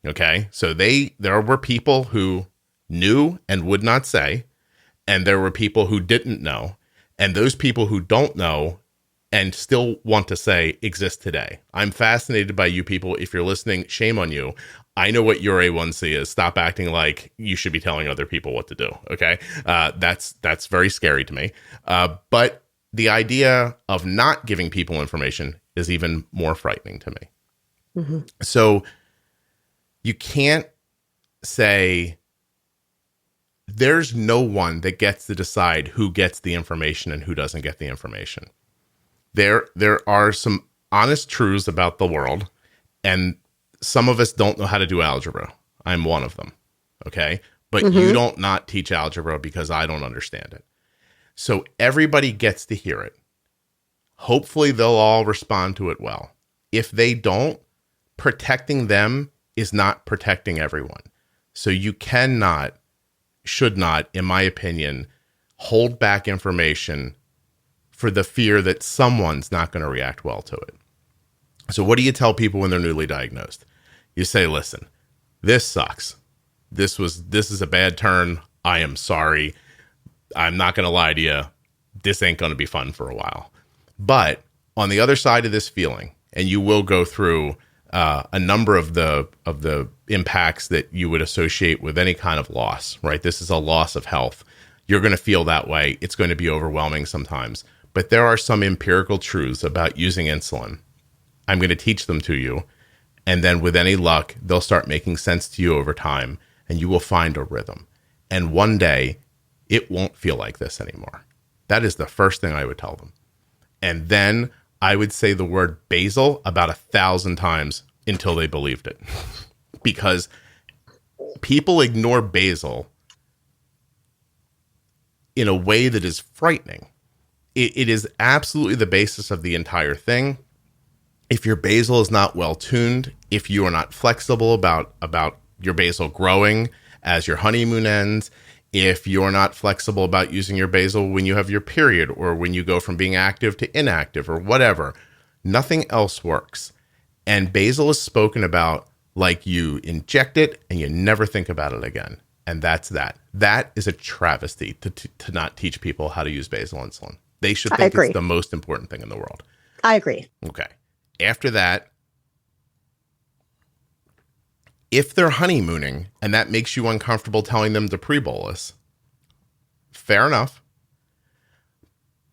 Okay. So there were people who knew and would not say, and there were people who didn't know, and those people who don't know and still want to say exist today. I'm fascinated by you people. If you're listening, shame on you. I know what your A1C is. Stop acting like you should be telling other people what to do. Okay. That's very scary to me. But the idea of not giving people information is even more frightening to me. Mm-hmm. So you can't say there's no one that gets to decide who gets the information and who doesn't get the information. There are some honest truths about the world, and some of us don't know how to do algebra. I'm one of them. Okay. But you don't not teach algebra because I don't understand it. So everybody gets to hear it. Hopefully they'll all respond to it well. If they don't, protecting them is not protecting everyone. So you cannot, should not, in my opinion, hold back information for the fear that someone's not going to react well to it. So what do you tell people when they're newly diagnosed? You say, listen, this sucks. This is a bad turn. I am sorry. I'm not going to lie to you. This ain't going to be fun for a while. But on the other side of this feeling, and you will go through a number of the impacts that you would associate with any kind of loss, right? This is a loss of health. You're going to feel that way. It's going to be overwhelming sometimes. But there are some empirical truths about using insulin. I'm going to teach them to you. And then with any luck, they'll start making sense to you over time, and you will find a rhythm. And one day, it won't feel like this anymore. That is the first thing I would tell them. And then I would say the word basal about 1,000 times until they believed it. Because people ignore basal in a way that is frightening. It is absolutely the basis of the entire thing. If your basal is not well tuned, if you are not flexible about your basal growing as your honeymoon ends, if you're not flexible about using your basal when you have your period or when you go from being active to inactive or whatever, nothing else works. And basal is spoken about like you inject it and you never think about it again. And that's that. That is a travesty to not teach people how to use basal insulin. They should think it's the most important thing in the world. I agree. Okay. After that, if they're honeymooning and that makes you uncomfortable telling them to pre-bolus, fair enough.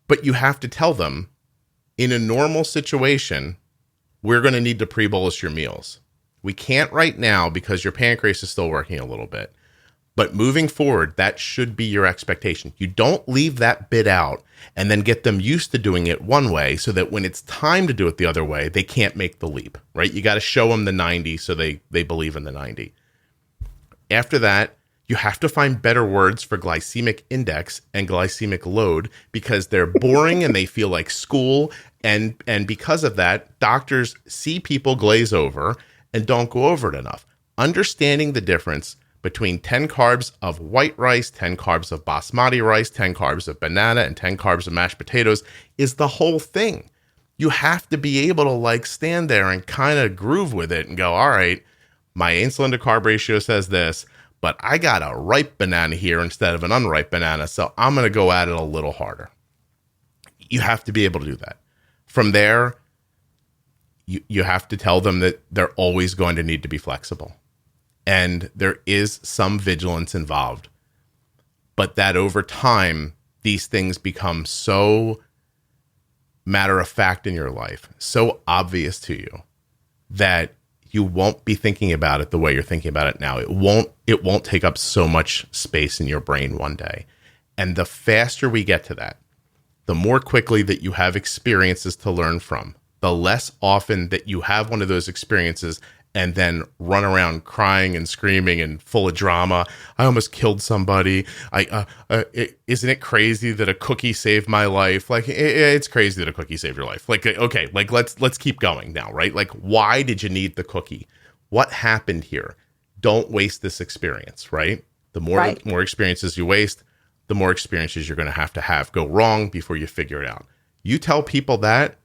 But you have to tell them, in a normal situation, we're going to need to pre-bolus your meals. We can't right now because your pancreas is still working a little bit. But moving forward, that should be your expectation. You don't leave that bit out and then get them used to doing it one way so that when it's time to do it the other way, they can't make the leap, right? You got to show them the 90 so they believe in the 90. After that, you have to find better words for glycemic index and glycemic load because they're boring and they feel like school. And because of that, doctors see people glaze over and don't go over it enough. Understanding the difference between 10 carbs of white rice, 10 carbs of basmati rice, 10 carbs of banana, and 10 carbs of mashed potatoes is the whole thing. You have to be able to stand there and kind of groove with it and go, all right, my insulin to carb ratio says this, but I got a ripe banana here instead of an unripe banana, so I'm going to go at it a little harder. You have to be able to do that. From there, you have to tell them that they're always going to need to be flexible. And there is some vigilance involved, but that over time, these things become so matter of fact in your life, so obvious to you that you won't be thinking about it the way you're thinking about it now. It won't take up so much space in your brain one day. And the faster we get to that, the more quickly that you have experiences to learn from, the less often that you have one of those experiences and then run around crying and screaming and full of drama. I almost killed somebody. Isn't it crazy that a cookie saved my life? It's crazy that a cookie saved your life. Okay, let's keep going now, right? Why did you need the cookie? What happened here? Don't waste this experience, right? The more experiences you waste, the more experiences you're going to have go wrong before you figure it out. You tell people that,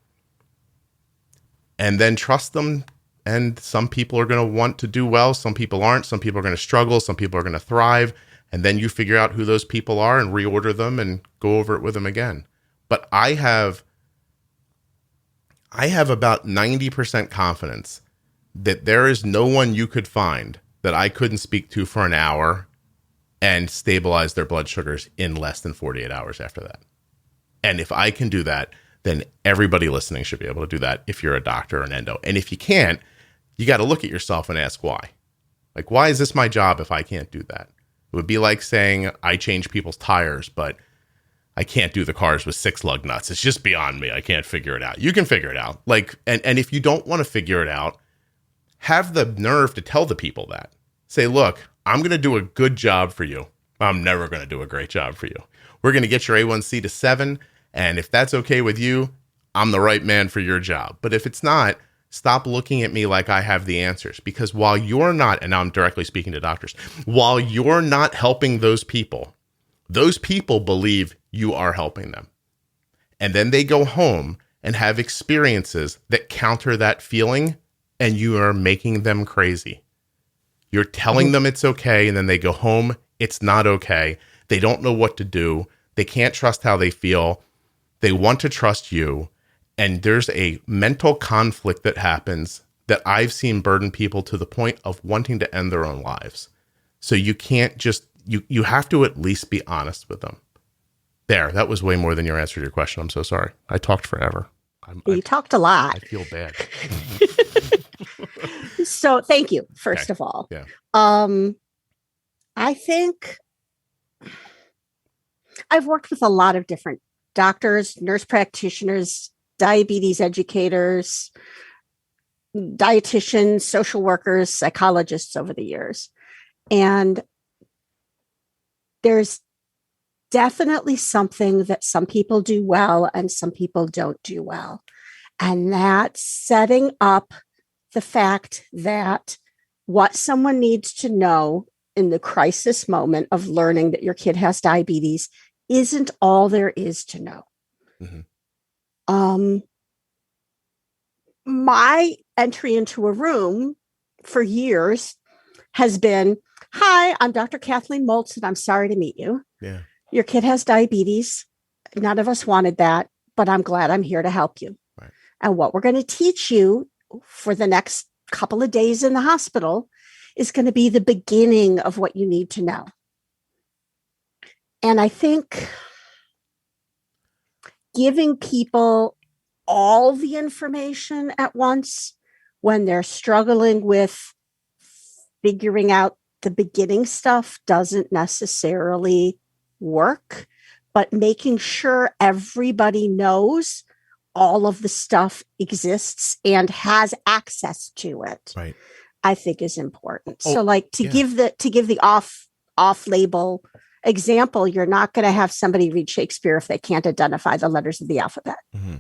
and then trust them. And some people are going to want to do well. Some people aren't. Some people are going to struggle. Some people are going to thrive. And then you figure out who those people are and reorder them and go over it with them again. But I have about 90% confidence that there is no one you could find that I couldn't speak to for an hour and stabilize their blood sugars in less than 48 hours after that. And if I can do that, then everybody listening should be able to do that if you're a doctor or an endo. And if you can't, you got to look at yourself and ask why. Why is this my job if I can't do that? It would be like saying I change people's tires, but I can't do the cars with 6 lug nuts. It's just beyond me. I can't figure it out. You can figure it out. And if you don't want to figure it out, have the nerve to tell the people that. Say, look, I'm going to do a good job for you. I'm never going to do a great job for you. We're going to get your A1C to 7. And if that's okay with you, I'm the right man for your job. But if it's not, stop looking at me like I have the answers. Because while you're not, and now I'm directly speaking to doctors, while you're not helping those people believe you are helping them. And then they go home and have experiences that counter that feeling, and you are making them crazy. You're telling them it's okay, and then they go home, it's not okay. They don't know what to do. They can't trust how they feel. They want to trust you. And there's a mental conflict that happens that I've seen burden people to the point of wanting to end their own lives. So you can't just, you have to at least be honest with them. There, that was way more than your answer to your question. I'm so sorry. I talked forever. You talked a lot. I feel bad. So thank you, first of all. Yeah. I think I've worked with a lot of different doctors, nurse practitioners, diabetes educators, dietitians, social workers, psychologists over the years. And there's definitely something that some people do well and some people don't do well. And that's setting up the fact that what someone needs to know in the crisis moment of learning that your kid has diabetes isn't all there is to know. Mm-hmm. My entry into a room for years has been, hi, I'm Dr. Kathleen Moltz, and I'm sorry to meet you. Yeah. Your kid has diabetes. None of us wanted that, but I'm glad I'm here to help you. Right. And what we're going to teach you for the next couple of days in the hospital is going to be the beginning of what you need to know. And I think giving people all the information at once when they're struggling with figuring out the beginning stuff doesn't necessarily work, but making sure everybody knows all of the stuff exists and has access to it, right, I think is important. So like to give the off label example, you're not going to have somebody read Shakespeare if they can't identify the letters of the alphabet. Mm-hmm.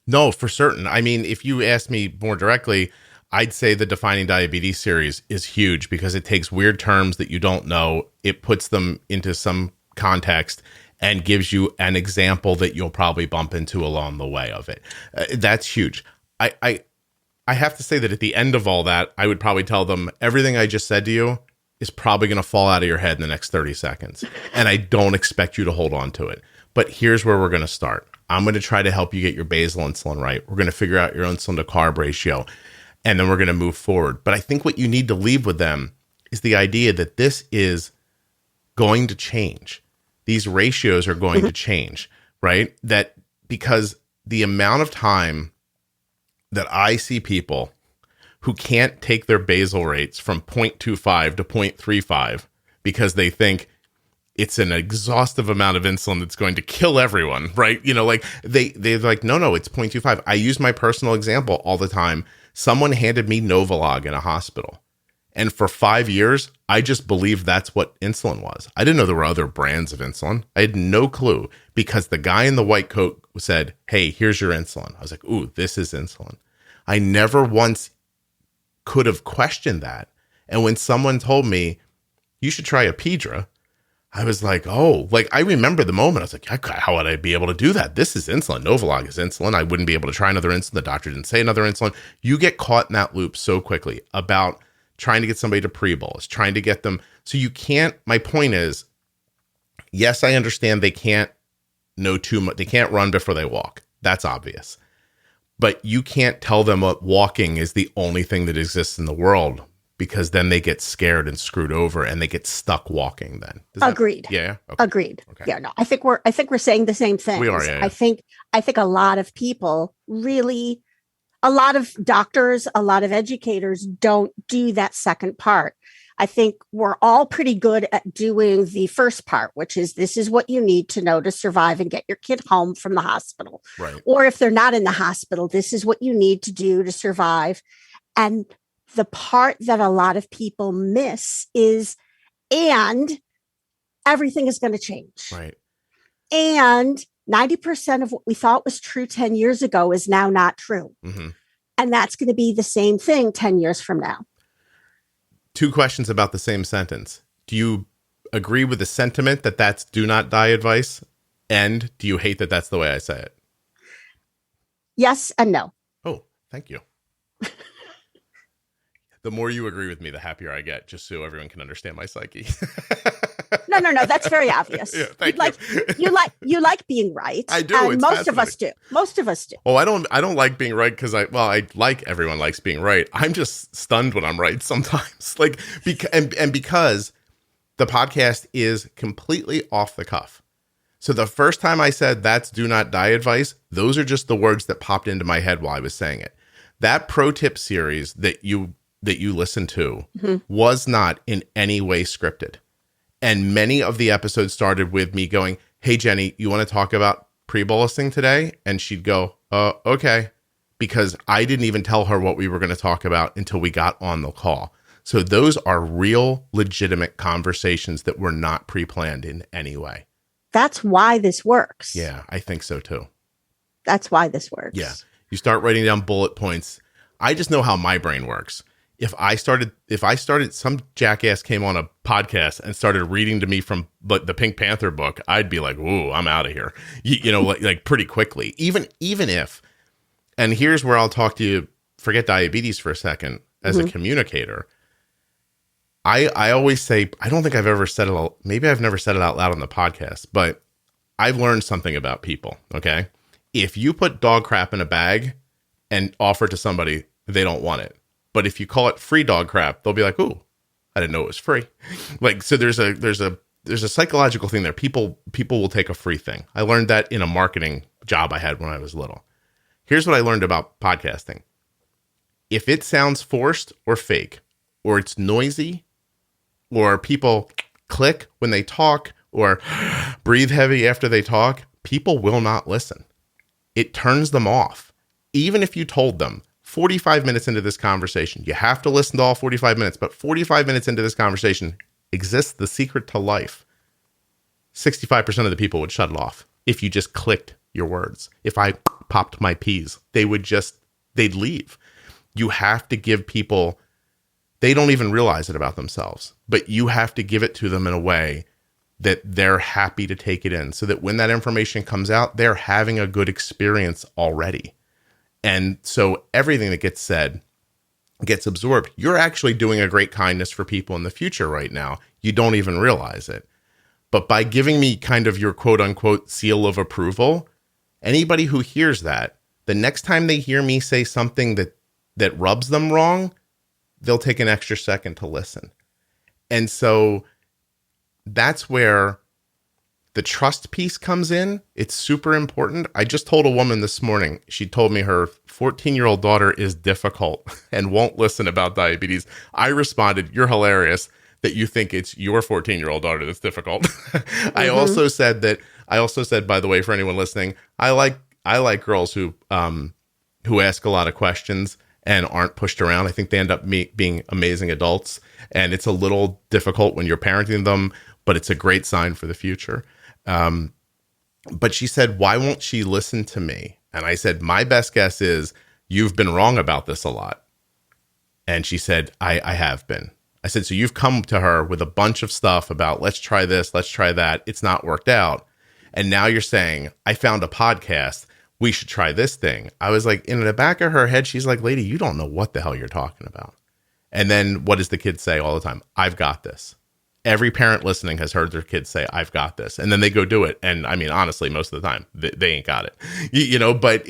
No, for certain. I mean, if you ask me more directly, I'd say the Defining Diabetes series is huge because it takes weird terms that you don't know. It puts them into some context and gives you an example that you'll probably bump into along the way of it. That's huge. I have to say that at the end of all that, I would probably tell them everything I just said to you is probably going to fall out of your head in the next 30 seconds. And I don't expect you to hold on to it. But here's where we're going to start. I'm going to try to help you get your basal insulin right. We're going to figure out your insulin to carb ratio, and then we're going to move forward. But I think what you need to leave with them is the idea that this is going to change. These ratios are going to change, right? That because the amount of time that I see people who can't take their basal rates from 0.25 to 0.35 because they think it's an exhaustive amount of insulin that's going to kill everyone, right? You know, like they're like, no, it's 0.25. I use my personal example all the time. Someone handed me Novolog in a hospital. And for 5 years, I just believed that's what insulin was. I didn't know there were other brands of insulin. I had no clue because the guy in the white coat said, hey, here's your insulin. I was like, ooh, this is insulin. I never once could have questioned that. And when someone told me, you should try a Pedra, I was like, oh, like I remember the moment. I was like, how would I be able to do that? This is insulin. Novolog is insulin. I wouldn't be able to try another insulin. The doctor didn't say another insulin. You get caught in that loop so quickly about trying to get somebody to pre-bolus, trying to get them. So you can't, my point is, yes, I understand they can't know too much. They can't run before they walk. That's obvious. But you can't tell them what walking is the only thing that exists in the world, because then they get scared and screwed over and they get stuck walking then. Agreed. Yeah. Okay. Agreed. Okay. Yeah, no, I think we're saying the same thing. We are, yeah. I think a lot of people really, a lot of doctors, a lot of educators don't do that second part. I think we're all pretty good at doing the first part, which is this is what you need to know to survive and get your kid home from the hospital. Right. Or if they're not in the hospital, this is what you need to do to survive. And the part that a lot of people miss is, and everything is going to change. Right. And 90% of what we thought was true 10 years ago is now not true. Mm-hmm. And that's going to be the same thing 10 years from now. 2 questions about the same sentence. Do you agree with the sentiment that that's do not die advice? And do you hate that that's the way I say it? Yes and no. Oh, thank you. The more you agree with me, the happier I get, just so everyone can understand my psyche. No. That's very obvious. Yeah, thank you like being right. I do. And most of us do. Oh, I don't like being right because I like everyone likes being right. I'm just stunned when I'm right sometimes. Because the podcast is completely off the cuff. So the first time I said that's do not die advice, those are just the words that popped into my head while I was saying it. That pro tip series that you listened to was not in any way scripted. And many of the episodes started with me going, hey, Jenny, you want to talk about pre-bolusing today? And she'd go, okay. Because I didn't even tell her what we were going to talk about until we got on the call. So those are real, legitimate conversations that were not pre-planned in any way. That's why this works. Yeah, I think so too. That's why this works. Yeah. You start writing down bullet points. I just know how my brain works. If I started, some jackass came on a podcast and started reading to me from the Pink Panther book, I'd be like, "Ooh, I'm out of here," like pretty quickly. Even if, and here's where I'll talk to you. Forget diabetes for a second. As a communicator, I always say, I don't think I've ever said it. Maybe I've never said it out loud on the podcast, but I've learned something about people. Okay, if you put dog crap in a bag and offer it to somebody, they don't want it. But if you call it free dog crap, they'll be like, "Ooh, I didn't know it was free." So there's a psychological thing there. People will take a free thing. I learned that in a marketing job I had when I was little. Here's what I learned about podcasting. If it sounds forced or fake, or it's noisy, or people click when they talk, or breathe heavy after they talk, people will not listen. It turns them off. Even if you told them, 45 minutes into this conversation, you have to listen to all 45 minutes, but 45 minutes into this conversation exists the secret to life. 65% of the people would shut it off if you just clicked your words. If I popped my peas, they'd leave. You have to give people, they don't even realize it about themselves, but you have to give it to them in a way that they're happy to take it in, so that when that information comes out, they're having a good experience already. And so everything that gets said gets absorbed. You're actually doing a great kindness for people in the future right now. You don't even realize it. But by giving me kind of your quote unquote seal of approval, anybody who hears that, the next time they hear me say something that rubs them wrong, they'll take an extra second to listen. And so that's where the trust piece comes in. It's super important. I just told a woman this morning, she told me her 14-year-old daughter is difficult and won't listen about diabetes. I responded, "You're hilarious that you think it's your 14-year-old daughter that's difficult." Mm-hmm. I also said, by the way, for anyone listening, I like girls who ask a lot of questions and aren't pushed around. I think they end up being amazing adults. And it's a little difficult when you're parenting them, but it's a great sign for the future. But she said, "Why won't she listen to me?" And I said, "My best guess is you've been wrong about this a lot." And she said, I have been. I said, "So you've come to her with a bunch of stuff about let's try this, let's try that. It's not worked out. And now you're saying, I found a podcast. We should try this thing." I was like, in the back of her head, she's like, "Lady, you don't know what the hell you're talking about." And then what does the kid say all the time? "I've got this." Every parent listening has heard their kids say, "I've got this." And then they go do it. And I mean, honestly, most of the time they ain't got it, but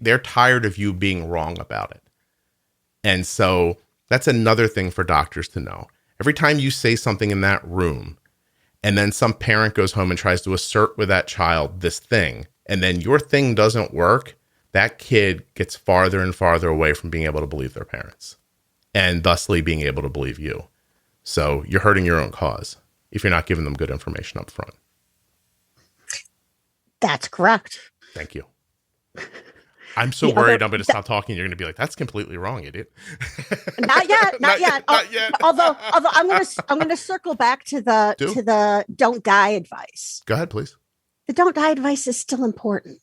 they're tired of you being wrong about it. And so that's another thing for doctors to know. Every time you say something in that room, and then some parent goes home and tries to assert with that child this thing, and then your thing doesn't work, that kid gets farther and farther away from being able to believe their parents, and thusly being able to believe you. So you're hurting your own cause if you're not giving them good information up front. That's correct. Thank you. I'm so worried I'm going to stop talking. You're going to be like, that's completely wrong, idiot. Not yet. Not yet. Although I'm going to circle back to the don't die advice. Go ahead, please. The don't die advice is still important.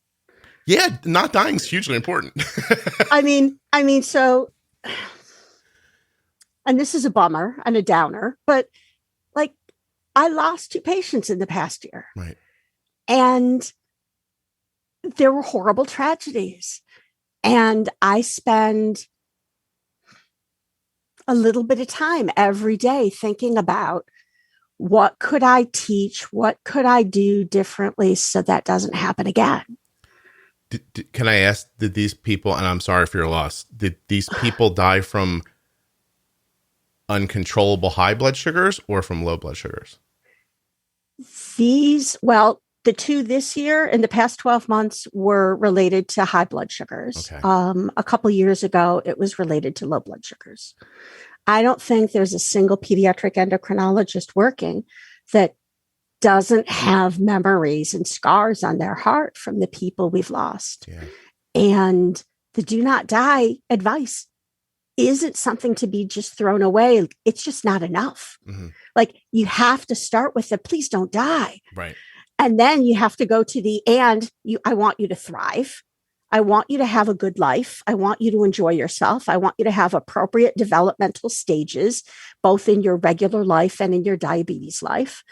Yeah, not dying is hugely important. I mean, so, and this is a bummer and a downer, but like I lost 2 patients in the past year. Right. And there were horrible tragedies. And I spend a little bit of time every day thinking about what could I teach? What could I do differently so that doesn't happen again? Can I ask, did these people, and I'm sorry if you're lost, did these people die from uncontrollable high blood sugars or from low blood sugars? The 2 this year in the past 12 months were related to high blood sugars. Okay. A couple years ago, it was related to low blood sugars. I don't think there's a single pediatric endocrinologist working that doesn't have memories and scars on their heart from the people we've lost. Yeah. And the do not die advice isn't something to be just thrown away. It's just not enough. Mm-hmm. Like you have to start with the please don't die. Right. And then you have to go to I want you to thrive. I want you to have a good life. I want you to enjoy yourself. I want you to have appropriate developmental stages, both in your regular life and in your diabetes life.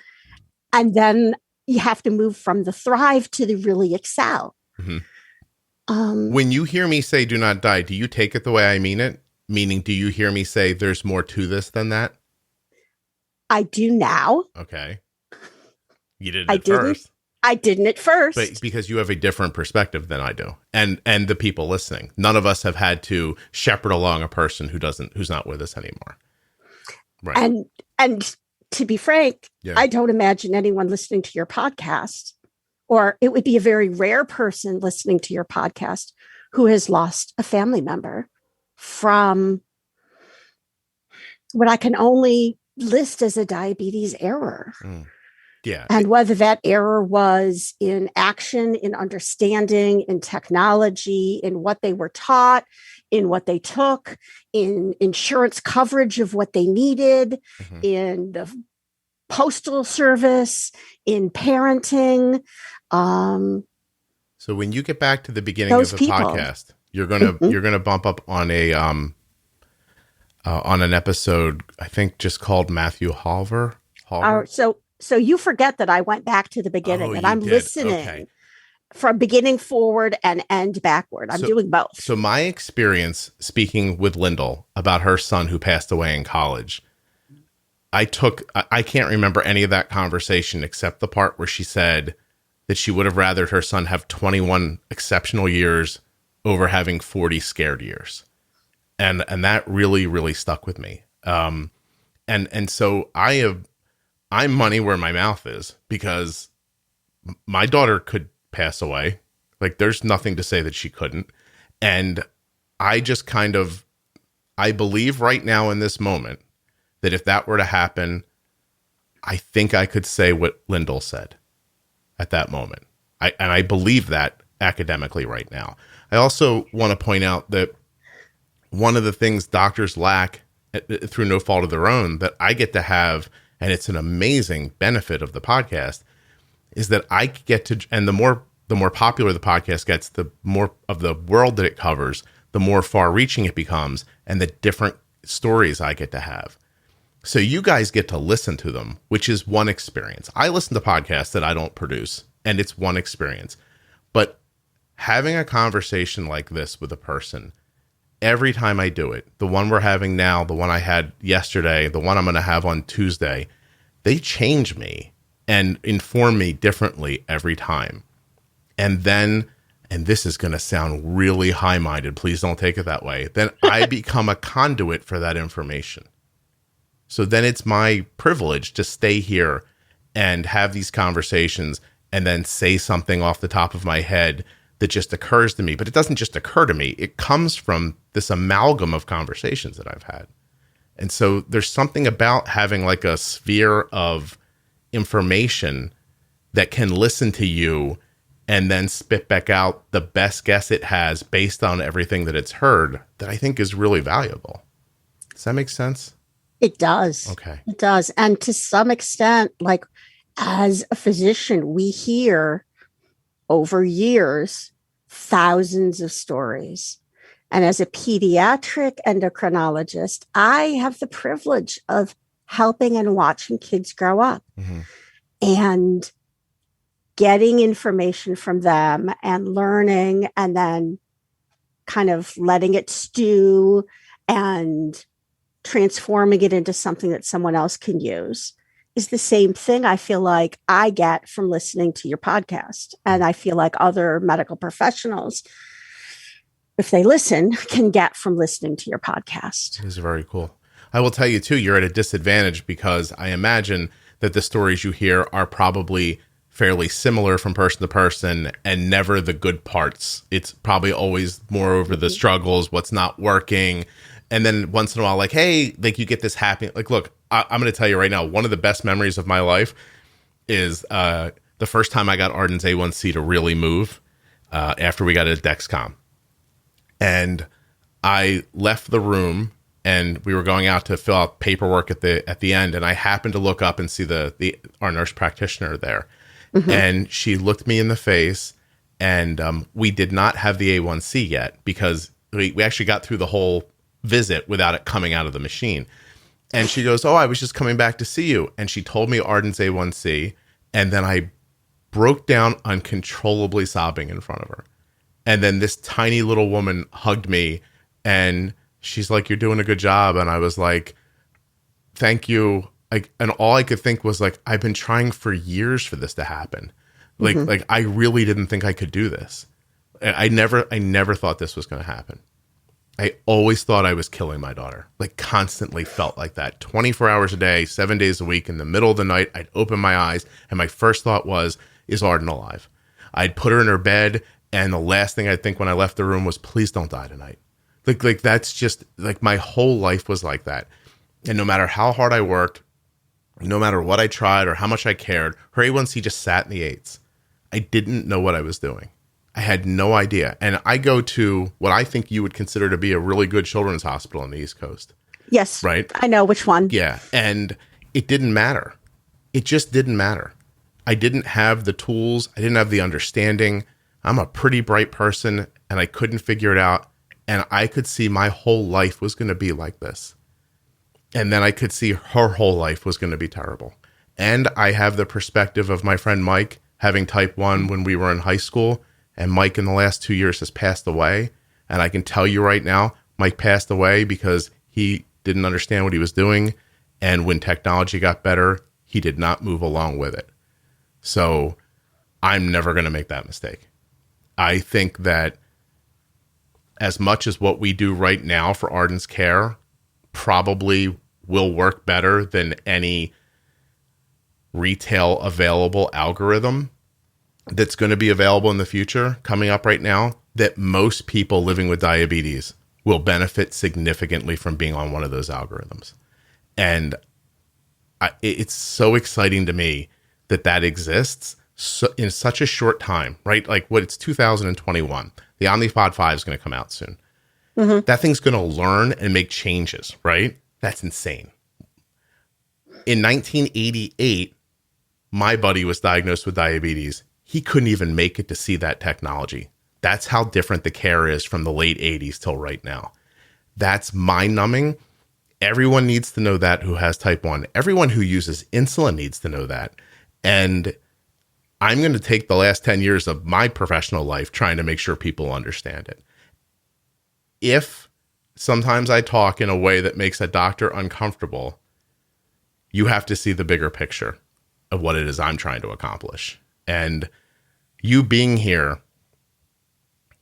And then you have to move from the thrive to the really excel. Mm-hmm. When you hear me say do not die, do you take it the way I mean it? Meaning, do you hear me say there's more to this than that? I do now. Okay. You did it first. I didn't at first. But because you have a different perspective than I do. And the people listening. None of us have had to shepherd along a person who's not with us anymore. Right. And to be frank, I don't imagine anyone listening to your podcast, or it would be a very rare person listening to your podcast who has lost a family member from what I can only list as a diabetes error. Mm. Yeah. And whether that error was in action, in understanding, in technology, in what they were taught, in what they took, in insurance coverage of what they needed, mm-hmm. in the postal service, in parenting. So when you get back to the beginning of the podcast, you're gonna bump up on on an episode, I think just called Matthew Halver. So you forget that I went back to the beginning and I'm listening from beginning forward and end backward. I'm doing both. So my experience speaking with Lyndall about her son who passed away in college, I can't remember any of that conversation except the part where she said that she would have rathered her son have 21 exceptional years over having 40 scared years. And that really, really stuck with me. And so I'm money where my mouth is because my daughter could pass away. Like there's nothing to say that she couldn't. And I just I believe right now in this moment that if that were to happen, I think I could say what Lyndall said at that moment. I believe that academically right now. I also want to point out that one of the things doctors lack through no fault of their own that I get to have, and it's an amazing benefit of the podcast, is that I get to, and the more popular the podcast gets, the more of the world that it covers, the more far-reaching it becomes, and the different stories I get to have. So you guys get to listen to them, which is one experience. I listen to podcasts that I don't produce, and it's one experience. But having a conversation like this with a person, every time I do it, the one we're having now, the one I had yesterday, the one I'm going to have on Tuesday, they change me and inform me differently every time. And then, and this is going to sound really high-minded, please don't take it that way, then I become a conduit for that information. So then it's my privilege to stay here and have these conversations and then say something off the top of my head that just occurs to me. But it doesn't just occur to me. It comes from this amalgam of conversations that I've had. And so there's something about having like a sphere of information that can listen to you and then spit back out the best guess it has based on everything that it's heard, that I think is really valuable. Does that make sense? It does. Okay. It does. And to some extent, like as a physician, we hear over years thousands of stories. And as a pediatric endocrinologist, I have the privilege of helping and watching kids grow up and getting information from them and learning and then kind of letting it stew and transforming it into something that someone else can use is the same thing I feel like I get from listening to your podcast. And I feel like other medical professionals, if they listen, can get from listening to your podcast. This is very cool. I will tell you too, you're at a disadvantage because I imagine that the stories you hear are probably fairly similar from person to person and never the good parts. It's probably always more over the struggles, what's not working. And then once in a while, like, hey, like you get this happy, like, look, I'm going to tell you right now, one of the best memories of my life is the first time I got Arden's A1C to really move after we got it at Dexcom. And I left the room and we were going out to fill out paperwork at the end. And I happened to look up and see our nurse practitioner there. And she looked me in the face, and we did not have the A1C yet because we actually got through the whole visit without it coming out of the machine. And she goes, "Oh, I was just coming back to see you." And she told me Arden's A1C, and then I broke down uncontrollably sobbing in front of her. And then this tiny little woman hugged me, and she's like, "You're doing a good job." And I was like, "Thank you." And all I could think was like, I've been trying for years for this to happen. Like I really didn't think I could do this. I never thought this was going to happen. I always thought I was killing my daughter. Like constantly felt like that. 24 hours a day, 7 days a week. In the middle of the night, I'd open my eyes, and my first thought was, is Arden alive? I'd put her in her bed, and the last thing I'd think when I left the room was, please don't die tonight. Like that's just like my whole life was like that. And no matter how hard I worked, no matter what I tried or how much I cared, her A1C just sat in the 8s. I didn't know what I was doing. I had no idea. And I go to what I think you would consider to be a really good children's hospital on the East Coast. Yes. Right? I know which one. Yeah. And it didn't matter. It just didn't matter. I didn't have the tools. I didn't have the understanding. I'm a pretty bright person, and I couldn't figure it out. And I could see my whole life was going to be like this. And then I could see her whole life was going to be terrible. And I have the perspective of my friend Mike having type 1 when we were in high school. And Mike in the last 2 years has passed away. And I can tell you right now, Mike passed away because he didn't understand what he was doing. And when technology got better, he did not move along with it. So I'm never going to make that mistake. I think that as much as what we do right now for Arden's care probably will work better than any retail available algorithm that's going to be available in the future coming up right now, that most people living with diabetes will benefit significantly from being on one of those algorithms. And it's so exciting to me that exists in such a short time, right? Like it's 2021. The Omnipod 5 is going to come out soon. That thing's going to learn and make changes, right? That's insane. In 1988, my buddy was diagnosed with diabetes. He couldn't even make it to see that technology. That's how different the care is from the late 80s till right now. That's mind-numbing. Everyone needs to know that who has type 1. Everyone who uses insulin needs to know that. And I'm going to take the last 10 years of my professional life trying to make sure people understand it. If sometimes I talk in a way that makes a doctor uncomfortable, you have to see the bigger picture of what it is I'm trying to accomplish. And you being here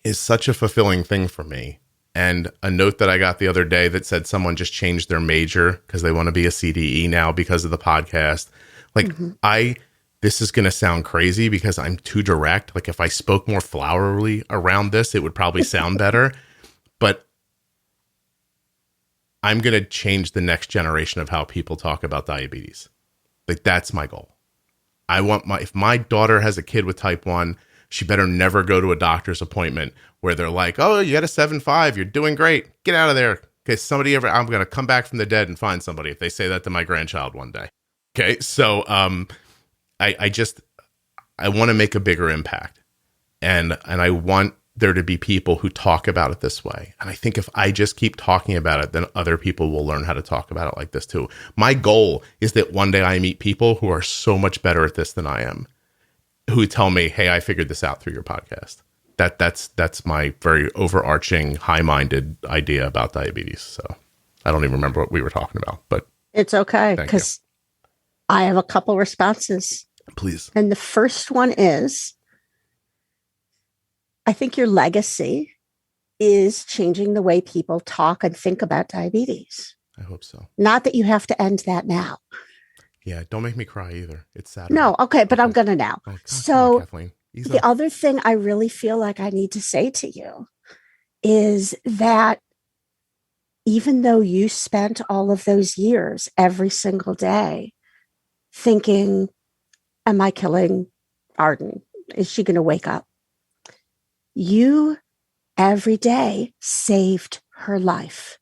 is such a fulfilling thing for me. And a note that I got the other day that said someone just changed their major because they want to be a CDE now because of the podcast. Like this is going to sound crazy because I'm too direct. Like if I spoke more flowery around this, it would probably sound better. But I'm going to change the next generation of how people talk about diabetes. Like that's my goal. I want if my daughter has a kid with type 1, She better never go to a doctor's appointment where they're like, oh, you got a 7.5, you're doing great. Get out of there. Okay, I'm going to come back from the dead and find somebody if they say that to my grandchild one day. Okay, so I want to make a bigger impact. And I want there to be people who talk about it this way. And I think if I just keep talking about it, then other people will learn how to talk about it like this too. My goal is that one day I meet people who are so much better at this than I am, who tell me, hey, I figured this out through your podcast. That's my very overarching, high-minded idea about diabetes. So I don't even remember what we were talking about, but it's okay because I have a couple responses. Please. And the first one is, I think your legacy is changing the way people talk and think about diabetes. I hope so. Not that you have to end that now. Yeah, don't make me cry either. It's Saturday. No, okay, but I'm going to now. Oh, God, so Kathleen. The other thing I really feel like I need to say to you is that even though you spent all of those years every single day thinking, am I killing Arden? Is she going to wake up? You every day saved her life,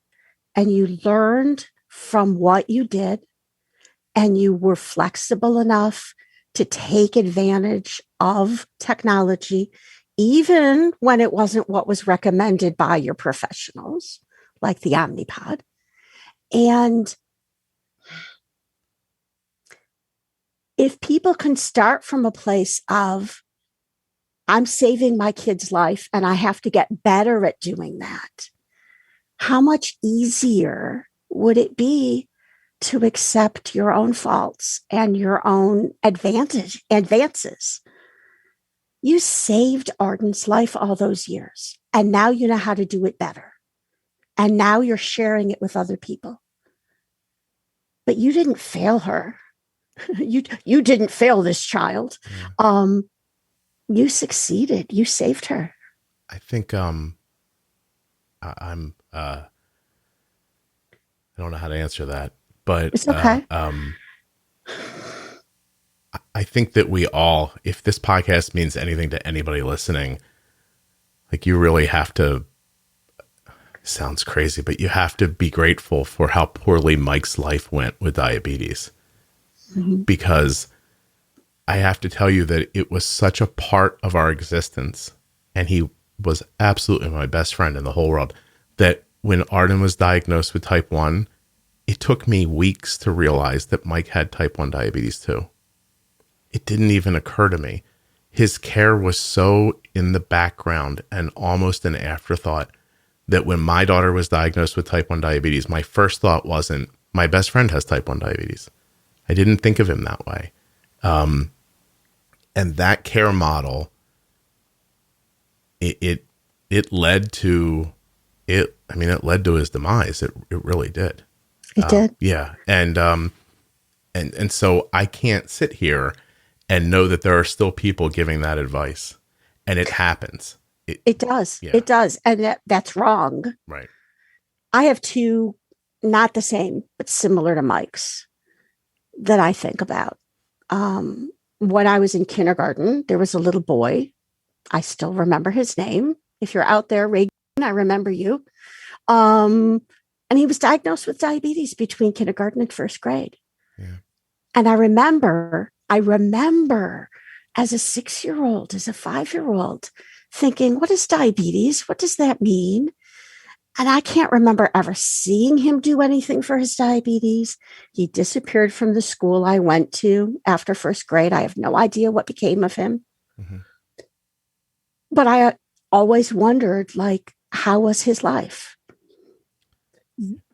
and you learned from what you did, and you were flexible enough to take advantage of technology, even when it wasn't what was recommended by your professionals, like the Omnipod. And if people can start from a place of, I'm saving my kid's life and I have to get better at doing that, how much easier would it be to accept your own faults and your own advances? You saved Arden's life all those years, and now you know how to do it better. And now you're sharing it with other people. But you didn't fail her. You didn't fail this child. Yeah. You succeeded. You saved her. I think I don't know how to answer that, but it's okay. I think that we all, if this podcast means anything to anybody listening, like you really have to, sounds crazy, but you have to be grateful for how poorly Mike's life went with diabetes. Mm-hmm. Because I have to tell you that it was such a part of our existence, and he was absolutely my best friend in the whole world, that when Arden was diagnosed with type 1, it took me weeks to realize that Mike had type 1 diabetes too. It didn't even occur to me. His care was so in the background and almost an afterthought that when my daughter was diagnosed with type 1 diabetes, my first thought wasn't, my best friend has type 1 diabetes. I didn't think of him that way. And that care model, it led to it. I mean, it led to his demise. It really did. It did. Yeah. And so I can't sit here and know that there are still people giving that advice, and it happens. It does. Yeah. It does. And that's wrong. Right. I have two, not the same, but similar to Mike's, that I think about. When I was in kindergarten, there was a little boy. I still remember his name. If you're out there, Reagan, I remember you. And he was diagnosed with diabetes between kindergarten and first grade. Yeah. And I remember as a 6-year-old, as a 5-year-old, thinking, what is diabetes? What does that mean? And I can't remember ever seeing him do anything for his diabetes. He disappeared from the school I went to after first grade. I have no idea what became of him. Mm-hmm. But I always wondered, like, how was his life?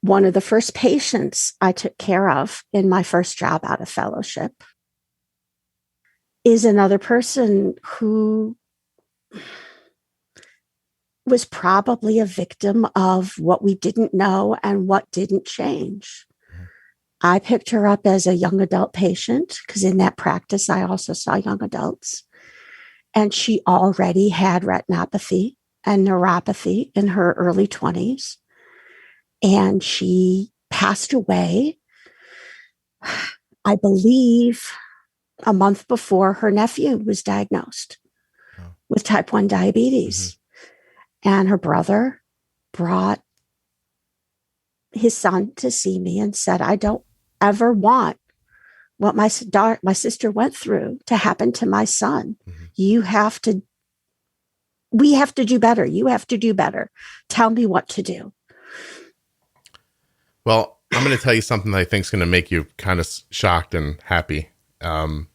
One of the first patients I took care of in my first job out of fellowship is another person who was probably a victim of what we didn't know and what didn't change. Mm-hmm. I picked her up as a young adult patient because in that practice, I also saw young adults. And she already had retinopathy and neuropathy in her early 20s. And she passed away, I believe, a month before her nephew was diagnosed with type 1 diabetes. And her brother brought his son to see me and said, I don't ever want what my sister went through to happen to my son. We have to do better. You have to do better. Tell me what to do. Well, I'm going to tell you something that I think is going to make you kind of shocked and happy. You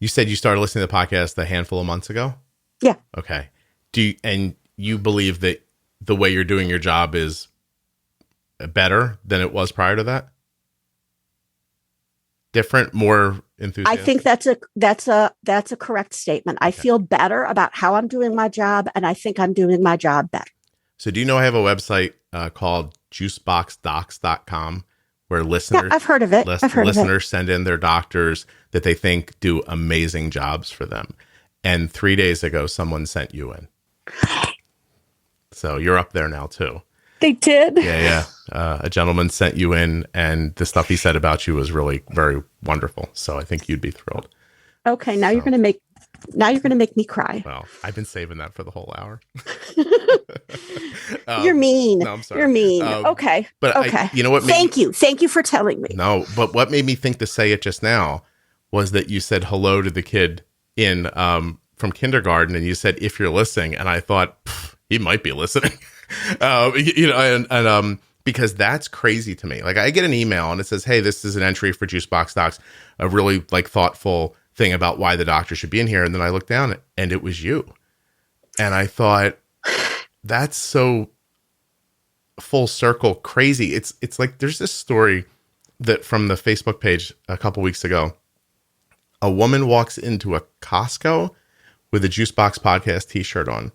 said you started listening to the podcast a handful of months ago? Yeah. Okay. And you believe that the way you're doing your job is better than it was prior to that? Different, more enthusiastic? I think that's a correct statement. I feel better about how I'm doing my job, and I think I'm doing my job better. So do you know I have a website called juiceboxdocs.com where listeners, I've heard of it. Listeners send in their doctors that they think do amazing jobs for them. And 3 days ago, someone sent you in. So you're up there now too. They did? Yeah. A gentleman sent you in, and the stuff he said about you was really very wonderful. So I think you'd be thrilled. Okay, now you're going to make me cry. Well, I've been saving that for the whole hour. You're mean. No, I'm sorry. You're mean. Okay. But okay. You know what? Thank you for telling me. No, but what made me think to say it just now was that you said hello to the kid in from kindergarten, and you said, if you're listening, and I thought he might be listening. Because that's crazy to me. Like, I get an email and it says, hey, this is an entry for Juicebox Docs, a really thoughtful thing about why the doctor should be in here. And then I looked down and it was you. And I thought, that's so full circle crazy. It's like, there's this story that from the Facebook page a couple weeks ago, a woman walks into a Costco with a Juicebox Podcast t-shirt on.